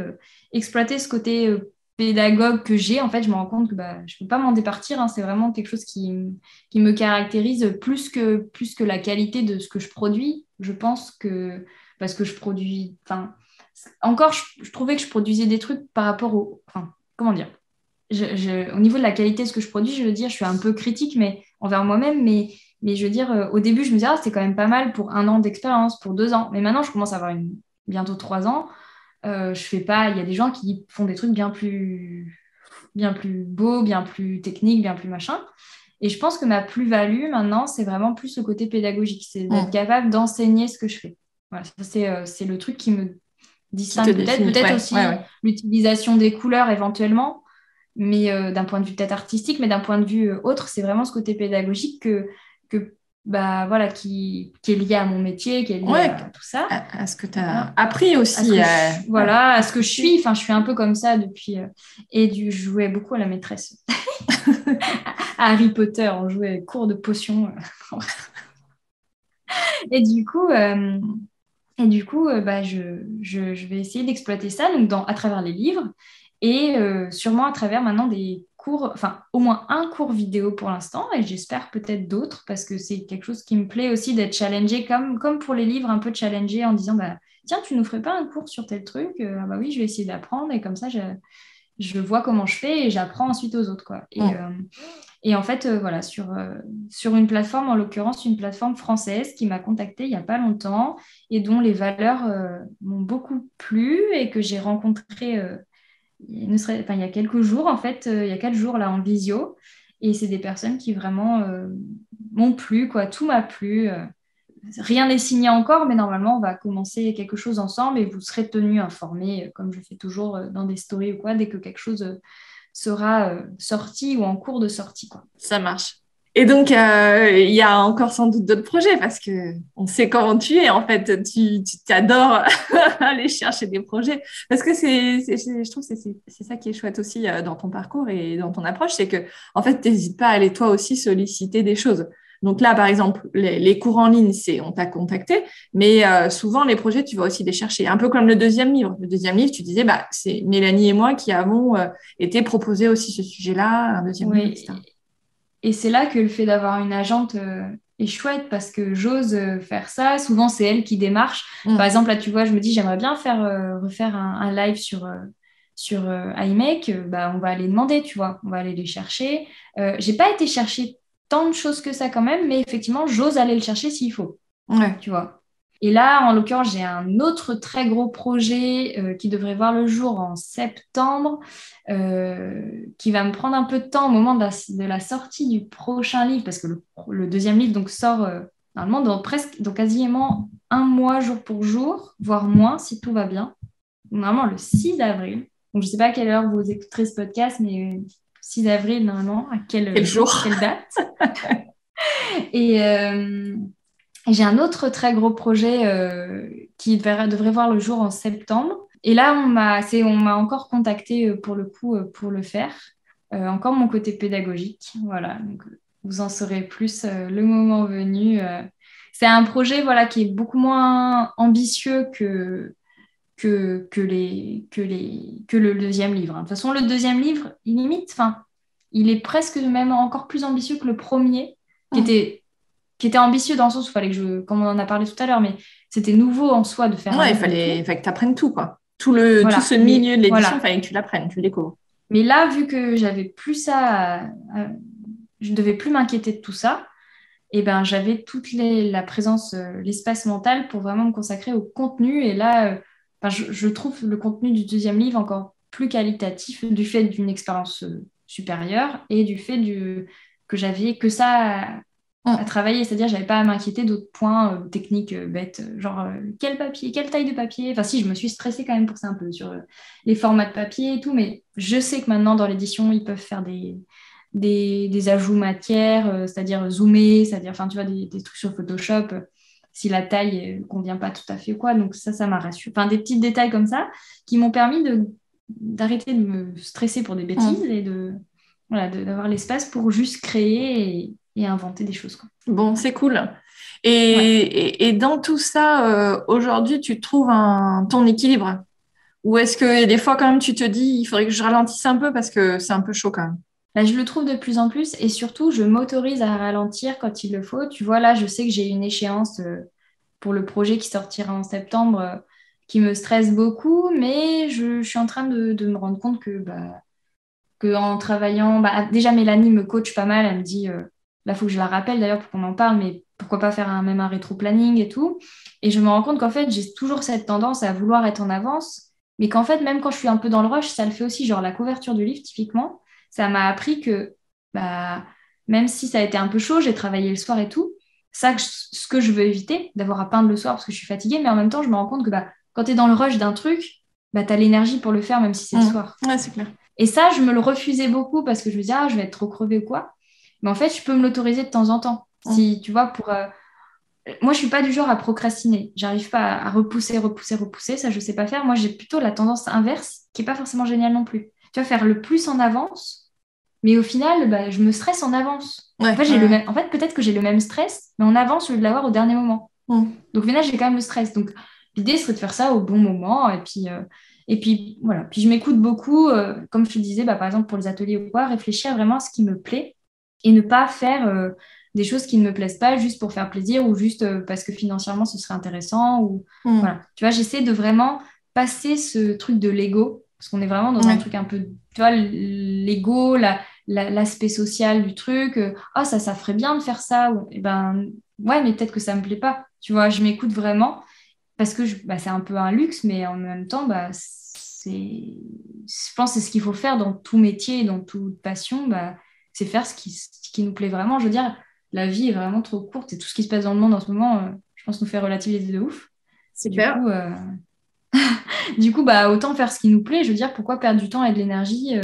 exploiter ce côté pédagogue que j'ai. En fait, je me rends compte que je ne peux pas m'en départir. Hein. C'est vraiment quelque chose qui me caractérise plus que la qualité de ce que je produis. Je pense que parce que je produis... Enfin, encore, je trouvais que je produisais des trucs par rapport au... Enfin, comment dire au niveau de la qualité de ce que je produis, je veux dire, je suis un peu critique mais envers moi-même, mais je veux dire, au début, je me disais, c'est quand même pas mal pour 1 an d'expérience, pour 2 ans. Mais maintenant, je commence à avoir bientôt 3 ans. Je fais pas... Il y a des gens qui font des trucs bien plus beaux, bien plus techniques, bien plus machin. Et je pense que ma plus-value, maintenant, c'est vraiment plus le côté pédagogique. C'est d'être capable d'enseigner ce que je fais. Voilà, c'est le truc qui me distingue peut-être aussi l'utilisation des couleurs éventuellement, mais d'un point de vue peut-être artistique, mais d'un point de vue autre, c'est vraiment ce côté pédagogique voilà, qui est lié à mon métier, qui est lié à tout ça. À ce que tu as appris aussi. À ce que je suis. Enfin, je suis un peu comme ça depuis... je jouais beaucoup à la maîtresse. À Harry Potter, on jouait cours de potions. Et du coup... je vais essayer d'exploiter ça donc à travers les livres et sûrement à travers maintenant des cours, enfin au moins un cours vidéo pour l'instant et j'espère peut-être d'autres parce que c'est quelque chose qui me plaît aussi d'être challengé comme pour les livres, un peu challengé en disant tiens, tu nous ferais pas un cours sur tel truc? Ah oui, je vais essayer d'apprendre et comme ça je vois comment je fais et j'apprends ensuite aux autres, quoi. Et en fait, voilà, sur une plateforme, en l'occurrence, une plateforme française qui m'a contactée il n'y a pas longtemps et dont les valeurs m'ont beaucoup plu et que j'ai rencontré il y a quelques jours, en fait, il y a 4 jours là en visio. Et c'est des personnes qui vraiment m'ont plu, quoi. Tout m'a plu. Rien n'est signé encore, mais normalement, on va commencer quelque chose ensemble et vous serez tenus informés, comme je fais toujours dans des stories ou quoi, dès que quelque chose sera sorti ou en cours de sortie, quoi. Ça marche. Et donc, il y a encore sans doute d'autres projets parce que on sait comment tu es. En fait, tu t'adores aller chercher des projets parce que je trouve que c'est ça qui est chouette aussi dans ton parcours et dans ton approche, c'est que en fait, t'hésites pas à aller toi aussi solliciter des choses. Donc là, par exemple, les cours en ligne, on t'a contacté, mais souvent les projets, tu vas aussi les chercher. Un peu comme le deuxième livre. Le deuxième livre, tu disais, c'est Mélanie et moi qui avons été proposés aussi ce sujet-là, un deuxième livre, etc. Et c'est là que le fait d'avoir une agente est chouette parce que j'ose faire ça. Souvent, c'est elle qui démarche. Par exemple, là, tu vois, je me dis, j'aimerais bien refaire un live sur iMake. On va aller demander, tu vois. On va aller les chercher. J'ai pas été chercher tant de choses que ça quand même, mais effectivement, j'ose aller le chercher s'il faut. Ouais. Tu vois. Et là, en l'occurrence, j'ai un autre très gros projet qui devrait voir le jour en septembre, qui va me prendre un peu de temps au moment de la sortie du prochain livre, parce que le deuxième livre donc, sort normalement dans quasiment 1 mois, jour pour jour, voire moins, si tout va bien. Normalement, le 6 avril. Donc, je ne sais pas à quelle heure vous écouterez ce podcast, mais 6 avril, normalement, à quel jour, quelle date. Et j'ai un autre très gros projet qui devrait voir le jour en septembre. Et là, on m'a encore contacté pour le coup pour le faire. encore mon côté pédagogique. Voilà, donc vous en saurez plus le moment venu. C'est un projet voilà, qui est beaucoup moins ambitieux que le deuxième livre. De toute façon, le deuxième livre, il est presque même encore plus ambitieux que le premier, qui était ambitieux dans le sens où il fallait comme on en a parlé tout à l'heure, mais c'était nouveau en soi de faire un Ouais, il livre et fallait que tu apprennes tout, quoi. Tout Voilà, ce milieu de l'édition, il voilà. fallait que tu l'apprennes, tu le découvres. Mais là, vu que j'avais plus ça, je ne devais plus m'inquiéter de tout ça, et ben j'avais la présence, l'espace mental pour vraiment me consacrer au contenu. Et là, je trouve le contenu du deuxième livre encore plus qualitatif du fait d'une expérience supérieure et du fait que j'avais que ça à travailler. C'est-à-dire, j'avais pas à m'inquiéter d'autres points techniques bêtes, genre quel papier, quelle taille de papier. Enfin, si, je me suis stressée quand même pour ça un peu sur les formats de papier et tout, mais je sais que maintenant, dans l'édition, ils peuvent faire des ajouts matière, c'est-à-dire zoomer, c'est-à-dire, enfin, tu vois, des trucs sur Photoshop, si la taille ne convient pas tout à fait ou quoi. Donc ça m'a rassuré. Enfin, des petits détails comme ça qui m'ont permis d'arrêter de me stresser pour des bêtises et d'avoir l'espace pour juste créer et inventer des choses, quoi. Bon, c'est cool. Ouais. Et dans tout ça, aujourd'hui, tu trouves ton équilibre? Ou est-ce que des fois, quand même, tu te dis, il faudrait que je ralentisse un peu parce que c'est un peu chaud quand même? Là, je le trouve de plus en plus et surtout, je m'autorise à ralentir quand il le faut. Tu vois, là, je sais que j'ai une échéance pour le projet qui sortira en septembre qui me stresse beaucoup, mais je suis en train de me rendre compte que en travaillant, déjà Mélanie me coach pas mal, elle me dit, là, il faut que je la rappelle d'ailleurs pour qu'on en parle, mais pourquoi pas faire même un rétro-planning et tout. Et je me rends compte qu'en fait, j'ai toujours cette tendance à vouloir être en avance, mais qu'en fait, même quand je suis un peu dans le rush, ça le fait aussi, genre la couverture du livre, typiquement, ça m'a appris que bah, même si ça a été un peu chaud, j'ai travaillé le soir et tout, ce que je veux éviter, d'avoir à peindre le soir parce que je suis fatiguée, mais en même temps, je me rends compte que quand tu es dans le rush d'un truc, tu as l'énergie pour le faire même si c'est le soir. Ouais, c'est clair. Et ça, je me le refusais beaucoup parce que je me disais, je vais être trop crevée ou quoi. Mais en fait, je peux me l'autoriser de temps en temps. Si, tu vois, moi, je suis pas du genre à procrastiner. J'arrive pas à repousser. Ça, je sais pas faire. Moi, j'ai plutôt la tendance inverse, qui est pas forcément géniale non plus. Tu vas faire le plus en avance, mais au final, je me stresse en avance. Ouais, en fait, en fait, peut-être que j'ai le même stress, mais en avance au lieu de l'avoir au dernier moment. Donc, au final, j'ai quand même le stress. Donc, l'idée serait de faire ça au bon moment. Et puis voilà. Puis, je m'écoute beaucoup. Comme je te disais, par exemple, pour les ateliers ou quoi, réfléchir vraiment à ce qui me plaît et ne pas faire des choses qui ne me plaisent pas juste pour faire plaisir ou juste parce que financièrement, ce serait intéressant. Voilà. Tu vois, j'essaie de vraiment passer ce truc de l'ego, parce qu'on est vraiment dans un truc un peu, tu vois, l'ego, l'aspect social du truc. Ça ferait bien de faire ça. Et ouais, mais peut-être que ça me plaît pas. Tu vois, je m'écoute vraiment parce que c'est un peu un luxe, mais en même temps, je pense que c'est ce qu'il faut faire dans tout métier, dans toute passion, c'est faire ce qui nous plaît vraiment. Je veux dire, la vie est vraiment trop courte et tout ce qui se passe dans le monde en ce moment, je pense, nous fait relativiser de ouf. C'est clair. Du coup, autant faire ce qui nous plaît. Je veux dire, pourquoi perdre du temps et de l'énergie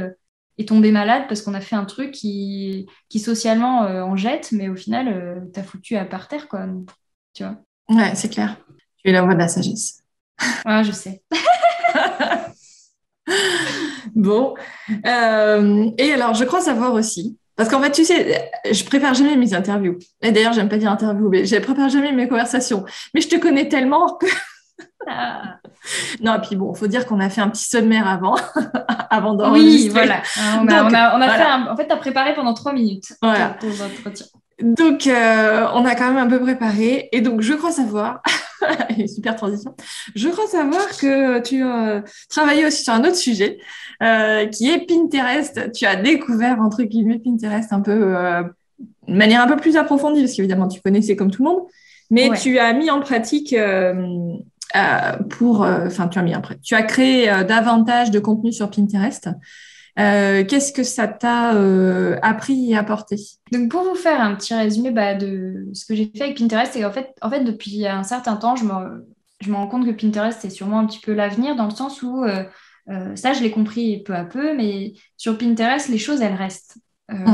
et tomber malade parce qu'on a fait un truc qui socialement en jette, mais au final, t'as foutu à par terre, quoi. Donc, tu vois. Ouais, c'est clair. Tu es la voix de la sagesse. Ouais, je sais. Bon. Et alors, je crois savoir aussi, parce qu'en fait, tu sais, je prépare jamais mes interviews. Et d'ailleurs, j'aime pas dire interview, mais je prépare jamais mes conversations. Mais je te connais tellement que... Non, et puis bon, il faut dire qu'on a fait un petit sommaire avant d'enregistrer. Oui, voilà. On a fait en fait, tu as préparé pendant 3 minutes ton entretien. Donc, on a quand même un peu préparé. Et donc, je crois savoir, super transition, je crois savoir que tu travaillais aussi sur un autre sujet qui est Pinterest. Tu as découvert, entre guillemets, Pinterest un peu, de manière un peu plus approfondie, parce qu'évidemment, tu connaissais comme tout le monde, mais tu as mis en pratique tu as créé davantage de contenu sur Pinterest. Qu'est-ce que ça t'a appris et apporté? Donc, pour vous faire un petit résumé de ce que j'ai fait avec Pinterest, c'est en fait, depuis un certain temps, je me rends compte que Pinterest, c'est sûrement un petit peu l'avenir, dans le sens où, ça, je l'ai compris peu à peu, mais sur Pinterest, les choses, elles restent.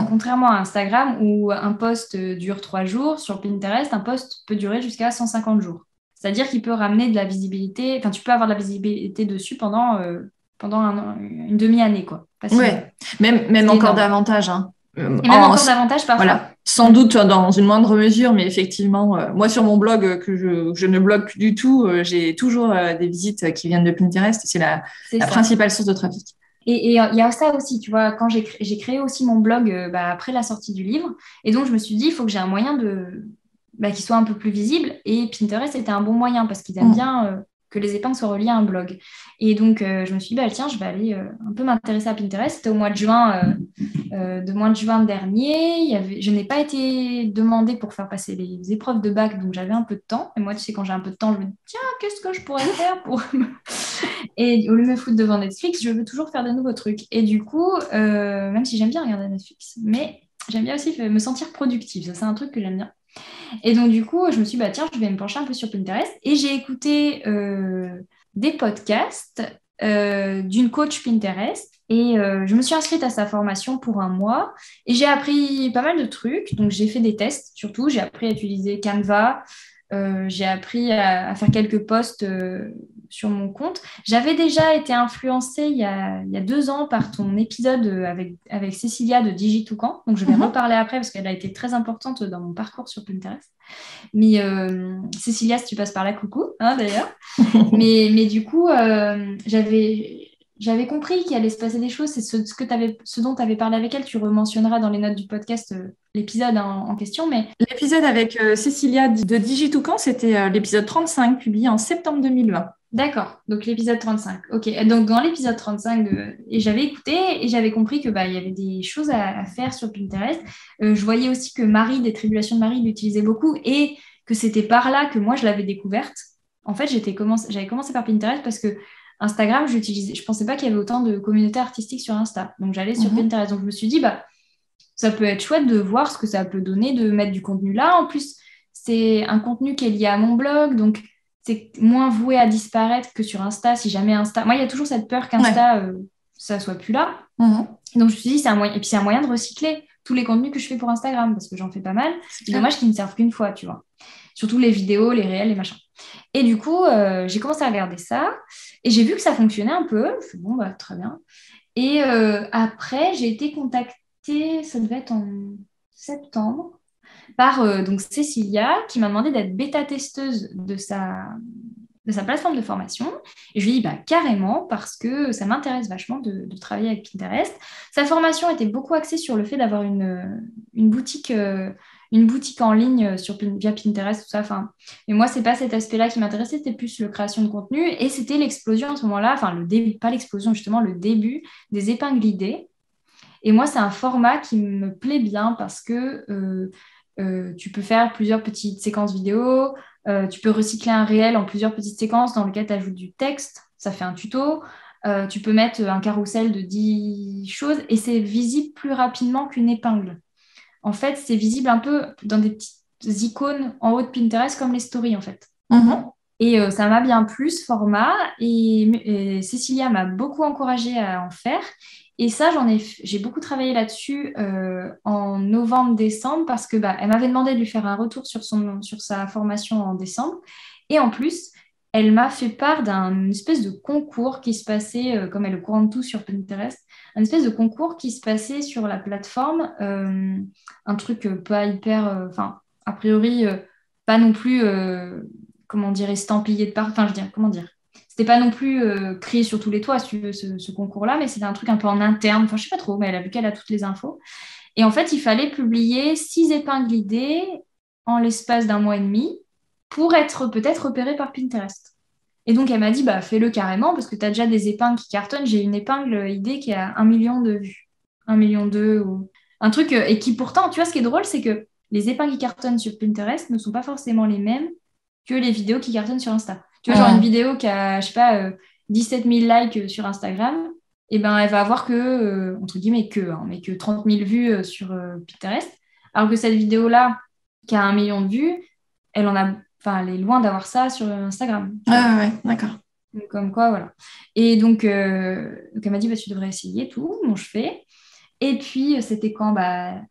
Contrairement à Instagram, où un post dure 3 jours, sur Pinterest, un post peut durer jusqu'à 150 jours. C'est-à-dire qu'il peut ramener de la visibilité, enfin, tu peux avoir de la visibilité dessus pendant une demi-année, quoi. facilement. Ouais, même encore davantage. Hein. Et même encore davantage parfois. Voilà, sans doute dans une moindre mesure, mais effectivement, moi sur mon blog, que je ne blogue plus du tout, j'ai toujours des visites qui viennent de Pinterest. C'est la principale source de trafic. Et il y a ça aussi, tu vois, quand j'ai créé aussi mon blog après la sortie du livre, et donc je me suis dit, il faut que j'ai un moyen qui soit un peu plus visible, et Pinterest était un bon moyen, parce qu'ils aiment bien que les épingles soient reliées à un blog. Et donc, je me suis dit, tiens, je vais aller un peu m'intéresser à Pinterest. C'était au mois de juin dernier. Je n'ai pas été demandée pour faire passer les épreuves de bac, donc j'avais un peu de temps. Et moi, tu sais, quand j'ai un peu de temps, je me dis, tiens, qu'est-ce que je pourrais faire pour... Et au lieu de me foutre devant Netflix, je veux toujours faire de nouveaux trucs. Et du coup, même si j'aime bien regarder Netflix, mais j'aime bien aussi me sentir productive. Ça, c'est un truc que j'aime bien. Et donc, du coup, je me suis dit, tiens, je vais me pencher un peu sur Pinterest. Et j'ai écouté des podcasts d'une coach Pinterest. Et je me suis inscrite à sa formation pour 1 mois. Et j'ai appris pas mal de trucs. Donc, j'ai fait des tests, surtout. J'ai appris à utiliser Canva. J'ai appris à faire quelques posts sur mon compte. J'avais déjà été influencée il y a 2 ans par ton épisode avec Cécilia de Digitoucan. Donc, je vais reparler après parce qu'elle a été très importante dans mon parcours sur Pinterest. Mais Cécilia, si tu passes par là, coucou, hein, d'ailleurs. mais du coup, j'avais compris qu'il allait se passer des choses. C'est ce dont tu avais parlé avec elle. Tu rementionneras dans les notes du podcast l'épisode en question. Mais... L'épisode avec Cécilia de Digitoucan, c'était l'épisode 35, publié en septembre 2020. D'accord, donc l'épisode 35. Ok, donc dans l'épisode 35, et j'avais écouté et j'avais compris que il y avait des choses à faire sur Pinterest. Je voyais aussi que Marie, des Tribulations de Marie, l'utilisait beaucoup et que c'était par là que moi je l'avais découverte. En fait, j'avais commencé par Pinterest parce que Instagram, je pensais pas qu'il y avait autant de communautés artistiques sur Insta. Donc j'allais sur Pinterest. Donc je me suis dit, ça peut être chouette de voir ce que ça peut donner, de mettre du contenu là. En plus, c'est un contenu qui est lié à mon blog, donc c'est moins voué à disparaître que sur Insta. Si jamais Insta... Moi, il y a toujours cette peur qu'Insta, ça soit plus là. Donc je me suis dit, c'est un moyen. Et puis c'est un moyen de recycler tous les contenus que je fais pour Instagram, parce que j'en fais pas mal. C'est dommage qu'ils ne servent qu'une fois, tu vois. Surtout les vidéos, les réels, les machins. Et du coup, j'ai commencé à regarder ça. Et j'ai vu que ça fonctionnait un peu. Je me suis dit, très bien. Et après, j'ai été contactée, ça devait être en septembre, par donc Cécilia, qui m'a demandé d'être bêta-testeuse de sa plateforme de formation. Et je lui ai dit carrément, parce que ça m'intéresse vachement de travailler avec Pinterest. Sa formation était beaucoup axée sur le fait d'avoir une boutique en ligne via Pinterest, tout ça. Mais moi, c'est pas cet aspect-là qui m'intéressait, c'était plus la création de contenu. Et c'était l'explosion à ce moment-là, le début, pas l'explosion, justement, le début des épingles idées. Et moi, c'est un format qui me plaît bien parce que tu peux faire plusieurs petites séquences vidéo, tu peux recycler un réel en plusieurs petites séquences dans lesquelles tu ajoutes du texte, ça fait un tuto. Tu peux mettre un carrousel de 10 choses et c'est visible plus rapidement qu'une épingle. En fait, c'est visible un peu dans des petites icônes en haut de Pinterest comme les stories, en fait. Et ça m'a bien plu, ce format. Et Cécilia m'a beaucoup encouragée à en faire. Et ça, j'ai beaucoup travaillé là-dessus en novembre-décembre parce que elle m'avait demandé de lui faire un retour sur sa formation en décembre. Et en plus, elle m'a fait part d'un espèce de concours qui se passait, comme elle est au courant de tout sur Pinterest, un espèce de concours qui se passait sur la plateforme, un truc pas hyper, a priori, pas non plus, estampillé de part, c'était pas non plus crié sur tous les toits, si tu veux, ce concours-là, mais c'était un truc un peu en interne, je sais pas trop, mais elle a vu qu'elle a toutes les infos. Et en fait, il fallait publier 6 épingles idées en l'espace d'1 mois et demi pour être peut-être repéré par Pinterest. Et donc, elle m'a dit, fais-le carrément, parce que tu as déjà des épingles qui cartonnent. J'ai une épingle idée qui a 1 million de vues. 1,2 million ou un truc, et qui pourtant, tu vois, ce qui est drôle, c'est que les épingles qui cartonnent sur Pinterest ne sont pas forcément les mêmes que les vidéos qui cartonnent sur Insta. Tu vois, genre une vidéo qui a, 17 000 likes sur Instagram, et elle va avoir que, entre guillemets, mais que 30 000 vues sur Pinterest. Alors que cette vidéo-là, qui a 1 million de vues, elle est loin d'avoir ça sur Instagram. Ouais, d'accord. Comme quoi, voilà. Et donc elle m'a dit, tu devrais essayer tout. Bon, je fais. Et puis, c'était quand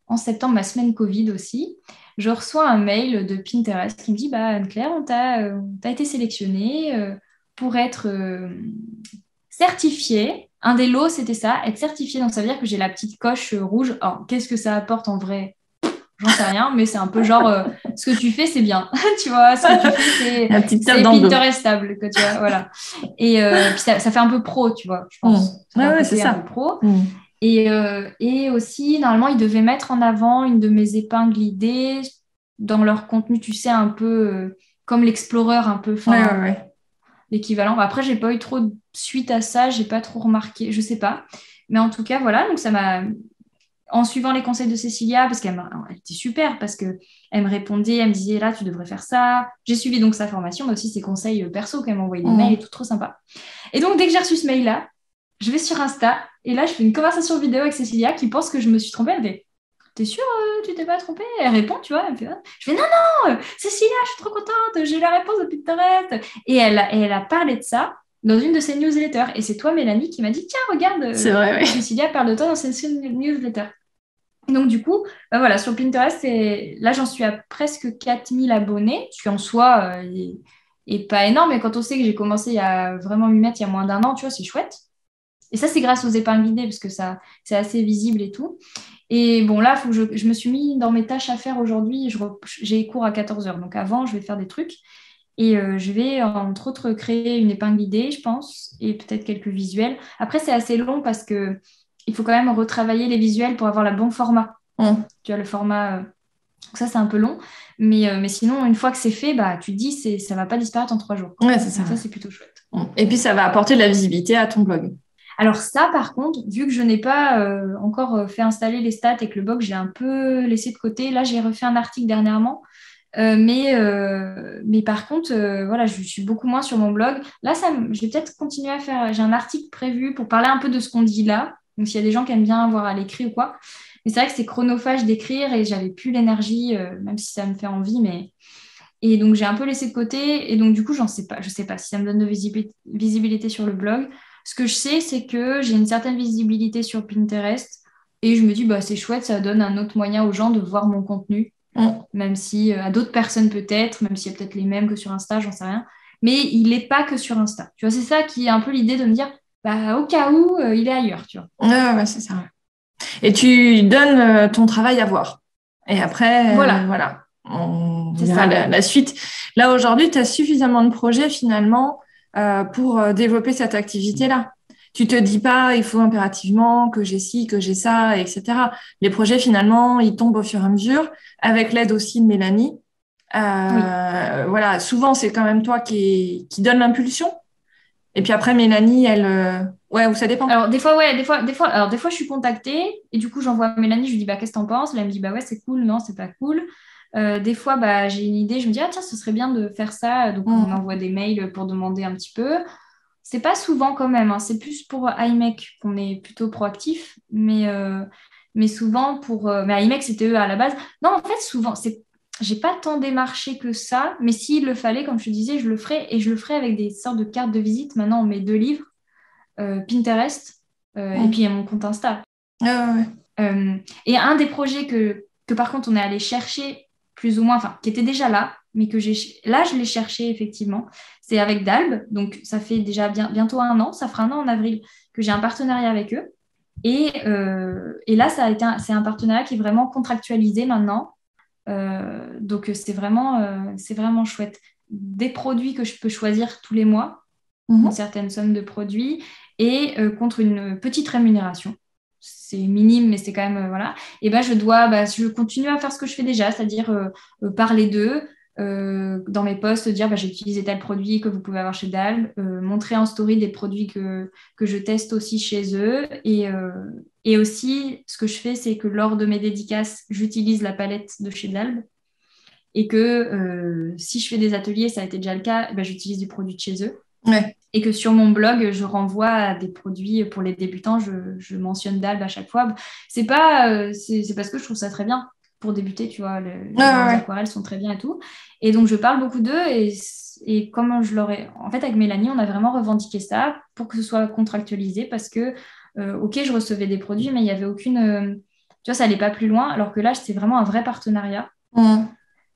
en septembre, ma semaine Covid aussi, je reçois un mail de Pinterest qui me dit, Anne-Claire, on t'a été sélectionnée pour être certifiée un des lots, c'était ça, être certifié. Donc, ça veut dire que j'ai la petite coche rouge. Alors, qu'est-ce que ça apporte en vrai? J'en sais rien, mais c'est un peu genre, ce que tu fais, c'est bien. Tu vois, ce que tu fais, La petite tape c'est dans le dos. Pinterestable, que tu vois, voilà. Et puis ça fait un peu pro, tu vois, je pense. Ça fait un Ouais, côté c'est ça. un peu pro. Et aussi, normalement, ils devaient mettre en avant une de mes épingles idées dans leur contenu, tu sais, un peu comme l'Explorer, un peu, Ouais. l'équivalent. Après, j'ai pas eu trop de suite à ça, j'ai pas trop remarqué, je sais pas. Mais en tout cas, voilà, donc ça m'a en suivant les conseils de Cécilia, parce elle était super, parce que elle me répondait, elle me disait là, tu devrais faire ça. J'ai suivi donc sa formation, mais aussi ses conseils perso, qu'elle m'envoyait des mails et tout, trop sympa. Et donc, dès que j'ai reçu ce mail-là, je vais sur Insta, et là, je fais une conversation vidéo avec Cécilia qui pense que je me suis trompée. Elle me fait, t'es sûre, tu t'es pas trompée? Elle répond, tu vois, elle me fait, ah. Je fais, non, non, Cécilia, je suis trop contente, j'ai eu la réponse de Pinterest. Et elle a parlé de ça dans une de ses newsletters. Et c'est toi, Mélanie, qui m'a dit, tiens, regarde, C'est vrai, oui. Cécilia parle de toi dans ses newsletters. Donc, du coup, bah voilà, sur Pinterest, là, j'en suis à presque 4000 abonnés, ce qui en soi est pas énorme, mais quand on sait que j'ai commencé à vraiment m'y mettre il y a moins d'un an, tu vois, c'est chouette. Et ça, c'est grâce aux épingles idées, parce que ça, c'est assez visible et tout. Et bon, là, faut que je me suis mis dans mes tâches à faire aujourd'hui. J'ai cours à 14 heures. Donc, avant, je vais faire des trucs. Et je vais, entre autres, créer une épingle idée, je pense, et peut-être quelques visuels. Après, c'est assez long parce que il faut quand même retravailler les visuels pour avoir le bon format. Tu vois, le format. Donc ça, c'est un peu long. Mais sinon, une fois que c'est fait, bah, tu te dis, ça ne va pas disparaître en 3 jours. Ouais, c'est ça. Donc ça, c'est plutôt chouette. Et puis, ça va apporter de la visibilité à ton blog. Alors ça, par contre, vu que je n'ai pas encore fait installer les stats et que le blog, j'ai un peu laissé de côté, là, j'ai refait un article dernièrement. Mais par contre, voilà, je suis beaucoup moins sur mon blog. Là, je vais peut-être continuer à faire. J'ai un article prévu pour parler un peu de ce qu'on dit là. Donc, s'il y a des gens qui aiment bien avoir à l'écrit ou quoi. Mais c'est vrai que c'est chronophage d'écrire et j'avais plus l'énergie, même si ça me fait envie. Et donc, j'ai un peu laissé de côté. Et donc, du coup, je sais pas si ça me donne de visibilité sur le blog. Ce que je sais, c'est que j'ai une certaine visibilité sur Pinterest. Et je me dis, bah, c'est chouette, ça donne un autre moyen aux gens de voir mon contenu. Même si à d'autres personnes peut-être, même s'il y a peut-être les mêmes que sur Insta, j'en sais rien. Mais il n'est pas que sur Insta. Tu vois, c'est ça qui est un peu l'idée de me dire, bah, au cas où, il est ailleurs, tu vois. Ouais, c'est ça. Et tu donnes ton travail à voir. Et après, Voilà. On C'est verra ça. la suite. Là, aujourd'hui, tu as suffisamment de projets finalement pour développer cette activité-là. Tu te dis pas, il faut impérativement que j'ai ci, que j'ai ça, etc. Les projets, finalement, ils tombent au fur et à mesure, avec l'aide aussi de Mélanie. Oui. Voilà, souvent, c'est quand même toi qui donne l'impulsion. Et puis après, Mélanie, elle... Ouais, ou ça dépend. Alors, des fois, ouais, alors, des fois, je suis contactée et du coup, j'envoie à Mélanie, je lui dis, bah, qu'est-ce que t'en penses? Elle me dit, bah, ouais, c'est cool, non, c'est pas cool. Des fois, bah, j'ai une idée, je me dis, ah, tiens, ce serait bien de faire ça. Donc, on envoie des mails pour demander un petit peu. C'est pas souvent quand même, hein. C'est plus pour iMake qu'on est plutôt proactif, mais souvent pour. Mais iMake, c'était eux à la base. Non, en fait, souvent, j'ai pas tant démarché que ça, mais s'il le fallait, comme je te disais, je le ferais et je le ferais avec des sortes de cartes de visite. Maintenant, on met 2 livres, Pinterest, et puis il y a mon compte Insta. Et un des projets que par contre on est allé chercher plus ou moins, enfin qui était déjà là, mais là je l'ai cherché effectivement, c'est avec Dalb, donc ça fait déjà bientôt un an, ça fera un an en avril que j'ai un partenariat avec eux. Et là c'est un partenariat qui est vraiment contractualisé maintenant. Donc c'est vraiment chouette. Des produits que je peux choisir tous les mois, une certaine somme de produits, et contre une petite rémunération. C'est minime, mais c'est quand même, voilà. Et ben, je continue à faire ce que je fais déjà, c'est-à-dire parler d'eux, dans mes posts, dire j'ai utilisé tel produit que vous pouvez avoir chez Dalb, montrer en story des produits que je teste aussi chez eux. Et aussi, ce que je fais, c'est que lors de mes dédicaces, j'utilise la palette de chez Dalb. Et que si je fais des ateliers, ça a été déjà le cas, j'utilise du produit de chez eux. Ouais. Et que sur mon blog, je renvoie à des produits pour les débutants. Je mentionne Dalb à chaque fois. C'est parce que je trouve ça très bien pour débuter, tu vois. Les aquarelles sont très bien et tout. Et donc, je parle beaucoup d'eux. Et comme je l'aurais... En fait, avec Mélanie, on a vraiment revendiqué ça pour que ce soit contractualisé parce que, OK, je recevais des produits, mais il n'y avait aucune... tu vois, ça n'allait pas plus loin. Alors que là, c'est vraiment un vrai partenariat.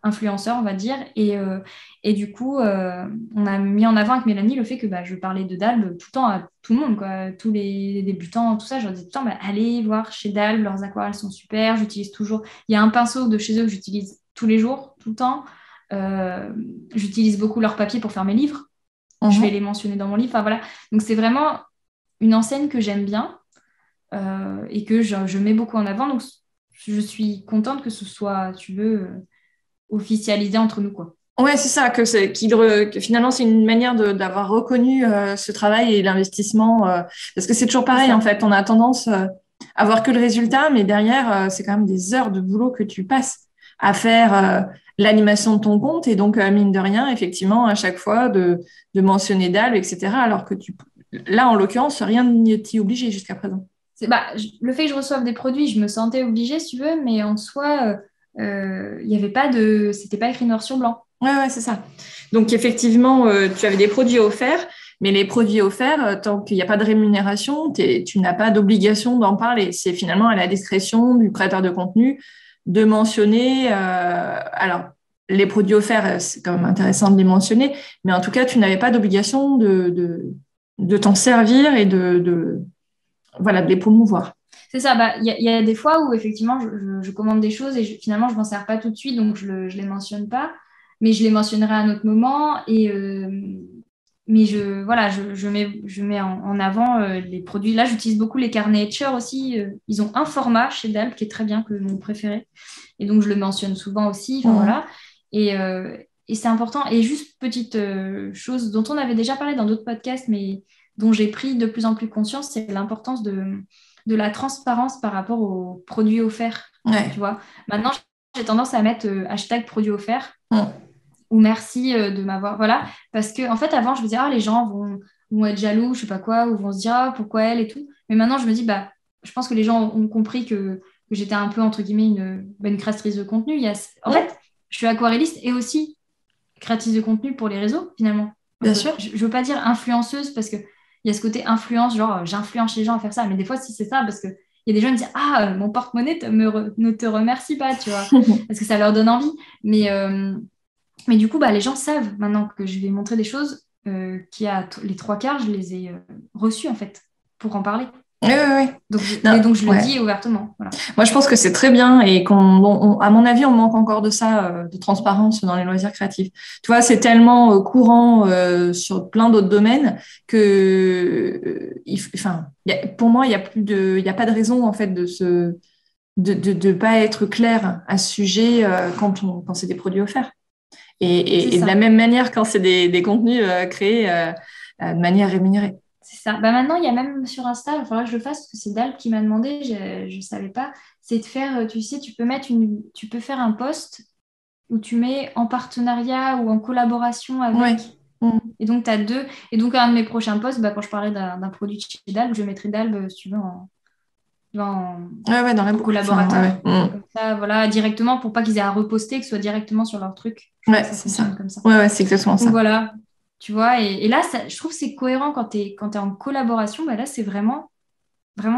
influenceurs, on va dire. Et du coup, on a mis en avant avec Mélanie le fait que je parlais de Dalb tout le temps à tout le monde, quoi. Tous les débutants, tout ça. Je leur disais tout le temps, allez voir chez Dalb, leurs aquarelles sont super. J'utilise toujours. Il y a un pinceau de chez eux que j'utilise tous les jours, tout le temps. J'utilise beaucoup leur papier pour faire mes livres. Je vais les mentionner dans mon livre. Enfin, voilà. Donc, c'est vraiment une enseigne que j'aime bien et que je mets beaucoup en avant. Donc, je suis contente que ce soit, tu veux, officialisé entre nous, quoi. Ouais, c'est ça, que finalement, c'est une manière d'avoir reconnu ce travail et l'investissement. Parce que c'est toujours pareil, en fait. On a tendance à voir que le résultat, mais derrière, c'est quand même des heures de boulot que tu passes à faire l'animation de ton compte. Et donc, mine de rien, effectivement, à chaque fois, de mentionner Dalb, etc. Alors que là, en l'occurrence, rien n'y t'y obligé jusqu'à présent. Le fait que je reçoive des produits, je me sentais obligée, si tu veux, mais en soi, il y avait pas c'était pas écrit noir sur blanc. Ouais, c'est ça. Donc, effectivement, tu avais des produits offerts, mais les produits offerts, tant qu'il n'y a pas de rémunération, tu n'as pas d'obligation d'en parler. C'est finalement à la discrétion du créateur de contenu de mentionner. Alors, les produits offerts, c'est quand même intéressant de les mentionner, mais en tout cas, tu n'avais pas d'obligation de t'en servir et de les promouvoir. C'est ça, il y a des fois où effectivement je commande des choses et finalement je m'en sers pas tout de suite, donc je les mentionne pas, mais je les mentionnerai à un autre moment. Mais je mets en avant les produits. Là, j'utilise beaucoup les carnets Etcher aussi. Ils ont un format chez Dalb qui est très bien, que mon préféré, et donc je le mentionne souvent aussi. Enfin, voilà. Et c'est important. Et juste petite chose dont on avait déjà parlé dans d'autres podcasts, mais dont j'ai pris de plus en plus conscience, c'est l'importance de la transparence par rapport aux produits offerts. Ouais. Tu vois. Maintenant, j'ai tendance à mettre hashtag produit offert ou merci de m'avoir. Voilà. Parce que, en fait, avant, je me disais, les gens vont être jaloux, je sais pas quoi, ou vont se dire, pourquoi elle et tout. Mais maintenant, je me dis, je pense que les gens ont compris que j'étais un peu, entre guillemets, une créatrice de contenu. En fait, je suis aquarelliste et aussi créatrice de contenu pour les réseaux, finalement. Bien sûr. Je veux pas dire influenceuse parce que il y a ce côté influence, genre j'influence les gens à faire ça. Mais des fois, si c'est ça, parce qu'il y a des gens qui disent mon porte-monnaie ne te remercie pas, tu vois, parce que ça leur donne envie. Mais du coup, les gens savent maintenant que je vais montrer des choses qui, à les 3/4, je les ai reçues, en fait, pour en parler. Oui. Donc je le dis ouvertement. Voilà. Moi, je pense que c'est très bien et à mon avis, on manque encore de ça, de transparence dans les loisirs créatifs. Tu vois, c'est tellement courant sur plein d'autres domaines que, pour moi, il y a pas de raison en fait de pas être clair à ce sujet quand c'est des produits offerts. Et de la même manière quand c'est des contenus créés de manière rémunérée. C'est ça. Maintenant, il y a même sur Insta, il va falloir que je le fasse parce que c'est Dalb qui m'a demandé, je ne savais pas. C'est de faire, tu sais, tu peux faire un post où tu mets en partenariat ou en collaboration avec. Et donc, tu as deux. Et donc, un de mes prochains posts, quand je parlais d'un produit de chez Dalb, je mettrai Dalb, si tu veux, dans la collaborateur. Comme ça, voilà, directement pour pas qu'ils aient à reposter, que ce soit directement sur leur truc. C'est ça. Comme ça. Ouais, c'est exactement ça. Donc, voilà. Tu vois, et là, je trouve que c'est cohérent quand tu es en collaboration. Là, c'est vraiment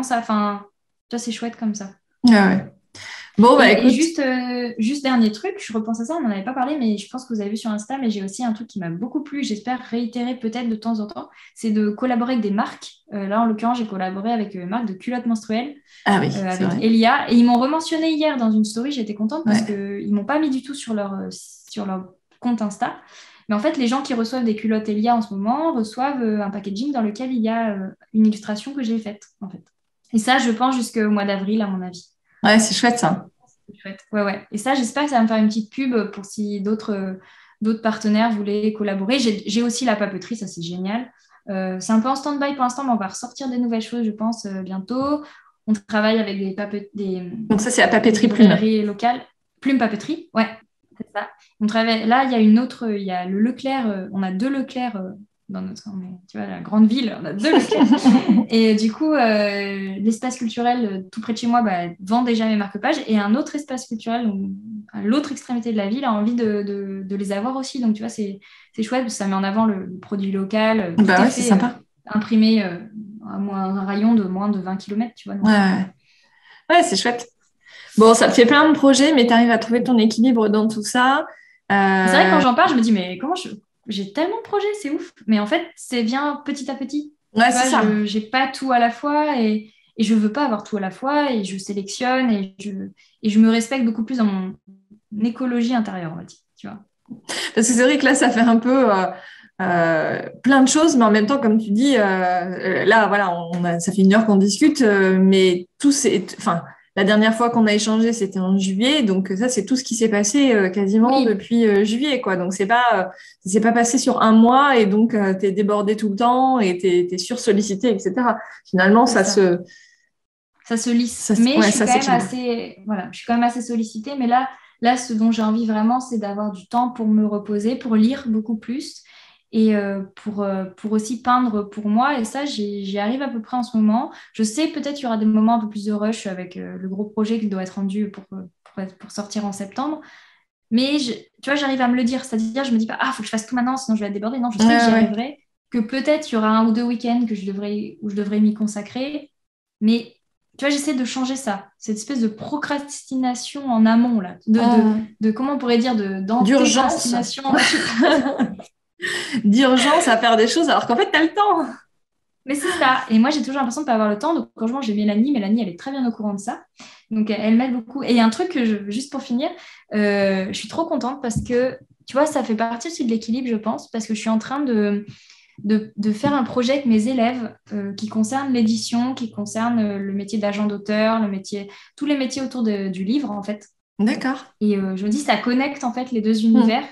ça. Enfin, tu vois, c'est chouette comme ça. Ouais. Bon, écoute. Et juste dernier truc, je repense à ça, on n'en avait pas parlé, mais je pense que vous avez vu sur Insta, mais j'ai aussi un truc qui m'a beaucoup plu, j'espère réitérer peut-être de temps en temps, c'est de collaborer avec des marques. Là, en l'occurrence, j'ai collaboré avec une marque de culottes menstruelles, avec Elia, et ils m'ont rementionné hier dans une story, j'étais contente parce qu'ils ne m'ont pas mis du tout sur leur compte Insta. Mais en fait, les gens qui reçoivent des culottes Elia en ce moment reçoivent un packaging dans lequel il y a une illustration que j'ai faite, en fait. Et ça, je pense jusqu'au mois d'avril, à mon avis. Ouais, c'est chouette, ça. C'est chouette. Ouais. Et ça, j'espère que ça va me faire une petite pub pour si d'autres partenaires voulaient collaborer. J'ai aussi la papeterie, ça, c'est génial. C'est un peu en stand-by pour l'instant, mais on va ressortir des nouvelles choses, je pense, bientôt. On travaille avec Donc ça, c'est la papeterie Plume. Locale. Plume Papeterie, ouais. C'est ça. On travaille. Là, il y a il y a le Leclerc. On a 2 Leclerc dans tu vois, la grande ville. On a 2 Leclerc. Et du coup, l'espace culturel tout près de chez moi vend déjà mes marque-pages. Et un autre espace culturel, à l'autre extrémité de la ville, a envie de les avoir aussi. Donc, tu vois, c'est chouette parce que ça met en avant le produit local. C'est sympa. Imprimé à un rayon de moins de 20 km, tu vois. Donc, ouais, c'est chouette. Bon, ça te fait plein de projets, mais tu arrives à trouver ton équilibre dans tout ça. C'est vrai que quand j'en parle, je me dis, mais comment j'ai tellement de projets, c'est ouf. Mais en fait, c'est vient petit à petit. Ouais, Tu c'est vois, ça. j'ai pas tout à la fois et je veux pas avoir tout à la fois et je sélectionne et je me respecte beaucoup plus dans mon écologie intérieure, on va dire. Tu vois. Parce que c'est vrai que là, ça fait un peu plein de choses, mais en même temps, comme tu dis, là, voilà, ça fait 1 heure qu'on discute, mais enfin, la dernière fois qu'on a échangé, c'était en juillet, donc ça, c'est tout ce qui s'est passé quasiment Oui, depuis juillet, quoi. Donc c'est pas passé sur un mois et donc t'es débordé tout le temps et t'es sursollicité, etc. Finalement, c'est ça. Ça se lisse. Mais je ouais, suis ça quand même s'équilibre. assez, voilà, je suis quand même assez sollicitée. Mais là, ce dont j'ai envie vraiment, c'est d'avoir du temps pour me reposer, pour lire beaucoup plus et pour aussi peindre pour moi. Et ça, j'y arrive à peu près en ce moment. Je sais peut-être qu'il y aura des moments un peu plus de rush avec le gros projet qui doit être rendu pour sortir en septembre. Mais tu vois, j'arrive à me le dire. C'est-à-dire, je me dis pas, ah, faut que je fasse tout maintenant, sinon je vais être débordée. Non, je sais Ouais, que j'y ouais. arriverai. Que peut-être il y aura 1 ou 2 week-ends où je devrais m'y consacrer. Mais tu vois, j'essaie de changer ça, cette espèce de procrastination en amont, là, de comment on pourrait dire, D'urgence. d'antécrastination. D'urgence à faire des choses alors qu'en fait, t'as le temps. Mais c'est ça. Et moi, j'ai toujours l'impression de ne pas avoir le temps. Donc, quand je mange, j'ai Mélanie, elle est très bien au courant de ça. Donc, elle m'aide beaucoup. Et il y a un truc juste pour finir, je suis trop contente parce que, tu vois, ça fait partie aussi de l'équilibre, je pense, parce que je suis en train de faire un projet avec mes élèves qui concerne l'édition, qui concerne le métier d'agent d'auteur, tous les métiers autour du livre, en fait. D'accord. Et je me dis, ça connecte, en fait, les deux Hmm. univers.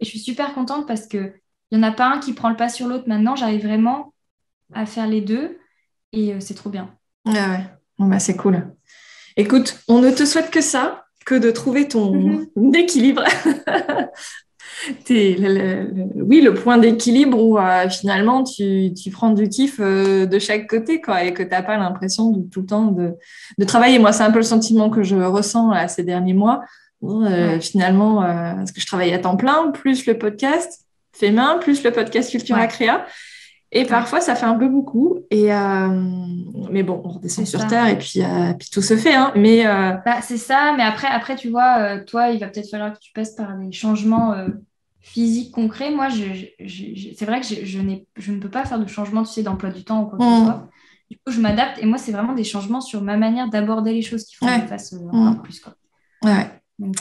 Et je suis super contente parce qu'il n'y en a pas un qui prend le pas sur l'autre. Maintenant, j'arrive vraiment à faire les deux et c'est trop bien. Ouais, ouais. Bon, bah, c'est cool. Écoute, on ne te souhaite que ça, que de trouver ton Mhm. équilibre. Oui, le point d'équilibre où finalement tu prends du kiff de chaque côté, quoi, et que tu n'as pas l'impression tout le temps de travailler. Moi, c'est un peu le sentiment que je ressens là, ces derniers mois. Bon, Ouais, finalement, parce que je travaille à temps plein, plus le podcast fait main, plus le podcast Cultura ouais, Créa. Et ouais, parfois, ça fait un peu beaucoup. Mais bon, on redescend c'est sur ça. Terre et puis tout se fait. Hein. Mais Bah, c'est ça, mais après tu vois, toi, il va peut-être falloir que tu passes par des changements physiques concrets. Moi, c'est vrai que je ne peux pas faire de changement, tu sais, d'emploi du temps ou quoi que ce hmm, soit. Du coup, je m'adapte et moi, c'est vraiment des changements sur ma manière d'aborder les choses qui font que je ouais, fasse hmm, encore plus, quoi. ouais, Donc,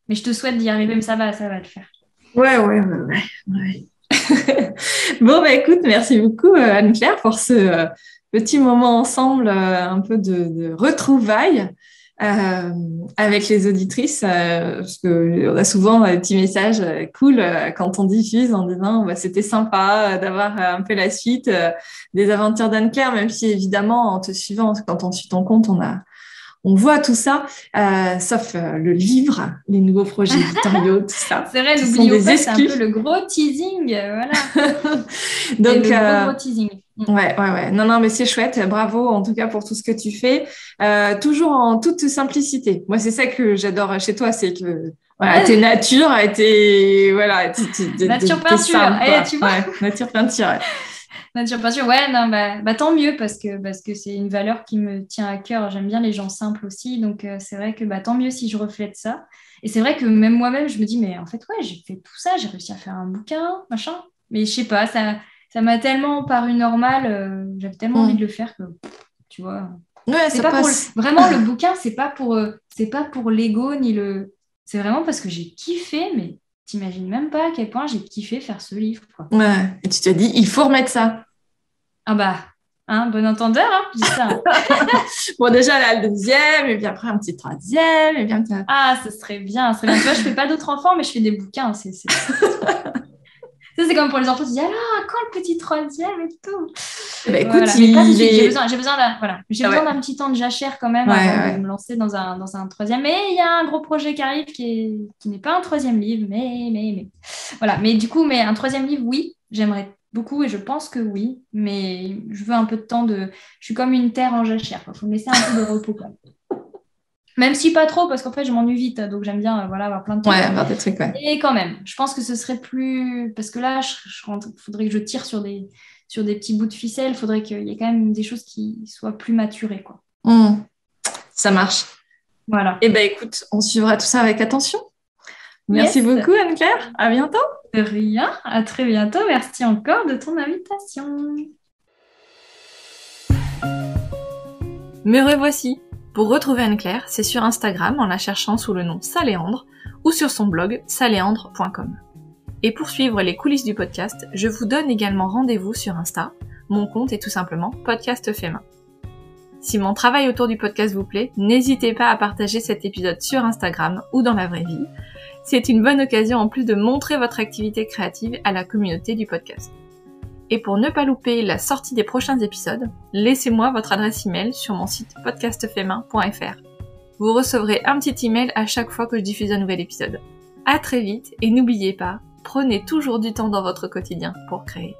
mais je te souhaite d'y arriver, mais ça va le faire. ouais, ouais, ouais, ouais, ouais. Bon, bah écoute, merci beaucoup Anne-Claire pour ce petit moment ensemble, un peu de retrouvailles euh, avec les auditrices, parce que on a souvent des petits messages cool quand on diffuse en disant bah, c'était sympa d'avoir un peu la suite des aventures d'Anne-Claire, même si évidemment en te suivant, quand on suit ton compte, on voit tout ça, sauf le livre, les nouveaux projets éditoriaux, tout ça, C'est vrai, qui sont n'oublions des pas, c'est un peu exclus. le gros teasing, voilà. C'est Donc, le gros teasing. ouais, ouais, ouais. Non, non, mais c'est chouette. Bravo, en tout cas, pour tout ce que tu fais. Toujours en toute simplicité. Moi, c'est ça que j'adore chez toi, c'est que, voilà, t'es nature, voilà, Nature t'es peinture. simple, Et quoi. tu vois, Ouais, nature peinture, ouais. nature peinture. Ouais, non, bah, tant mieux parce que c'est une valeur qui me tient à cœur. J'aime bien les gens simples aussi. Donc, c'est vrai que bah, tant mieux si je reflète ça. Et c'est vrai que même moi-même, je me dis, mais en fait, ouais, j'ai fait tout ça. J'ai réussi à faire un bouquin, machin. Mais je sais pas, ça m'a tellement paru normal. J'avais tellement envie de Hmm. le faire que, tu vois. Ouais, C'est ça pas pour passe. vraiment le bouquin, c'est pas pour l'ego ni le. C'est vraiment parce que j'ai kiffé, mais t'imagines même pas à quel point j'ai kiffé faire ce livre, quoi. Ouais. Et tu te dis, il faut remettre ça. Ah bah, hein, bon entendeur, hein, je dis ça. Hein. Bon, déjà, là, le deuxième, et puis après, un petit troisième, et puis un petit... Ah, ce serait bien, ce serait bien. Tu vois, je fais pas d'autres enfants, mais je fais des bouquins. C'est trop bien. Ça, c'est comme pour les enfants, tu dis, alors, quand le petit troisième et tout. Eh ben, écoute, Voilà, mais pas tout de il suite. est... J'ai Ah besoin ouais, d'un petit temps de jachère quand même ouais, avant de ouais. me lancer dans un troisième. Mais il y a un gros projet qui arrive qui n'est pas un troisième livre, mais. Voilà, mais du coup, mais un troisième livre, oui, j'aimerais beaucoup et je pense que oui, mais je veux un peu de temps de. Je suis comme une terre en jachère, il faut me laisser un peu de repos quand même. Même si pas trop, parce qu'en fait, je m'ennuie vite, donc j'aime bien voilà, avoir plein de Ouais, trucs. avoir des trucs, ouais. Et quand même, je pense que ce serait plus. Parce que là, faudrait que je tire sur des petits bouts de ficelle. Il faudrait qu'il y ait quand même des choses qui soient plus maturées, quoi. Hmm, ça marche. Voilà. Eh ben écoute, on suivra tout ça avec attention. Merci beaucoup Anne-Claire, à bientôt. De rien, à très bientôt. Merci encore de ton invitation. Me revoici. Pour retrouver Anne-Claire, c'est sur Instagram en la cherchant sous le nom Saléandre ou sur son blog saléandre.com. Et pour suivre les coulisses du podcast, je vous donne également rendez-vous sur Insta. Mon compte est tout simplement Podcast Fait Main. Si mon travail autour du podcast vous plaît, n'hésitez pas à partager cet épisode sur Instagram ou dans la vraie vie. C'est une bonne occasion en plus de montrer votre activité créative à la communauté du podcast. Et pour ne pas louper la sortie des prochains épisodes, laissez-moi votre adresse email sur mon site podcastfaitmain.fr. Vous recevrez un petit email à chaque fois que je diffuse un nouvel épisode. À très vite et n'oubliez pas, prenez toujours du temps dans votre quotidien pour créer.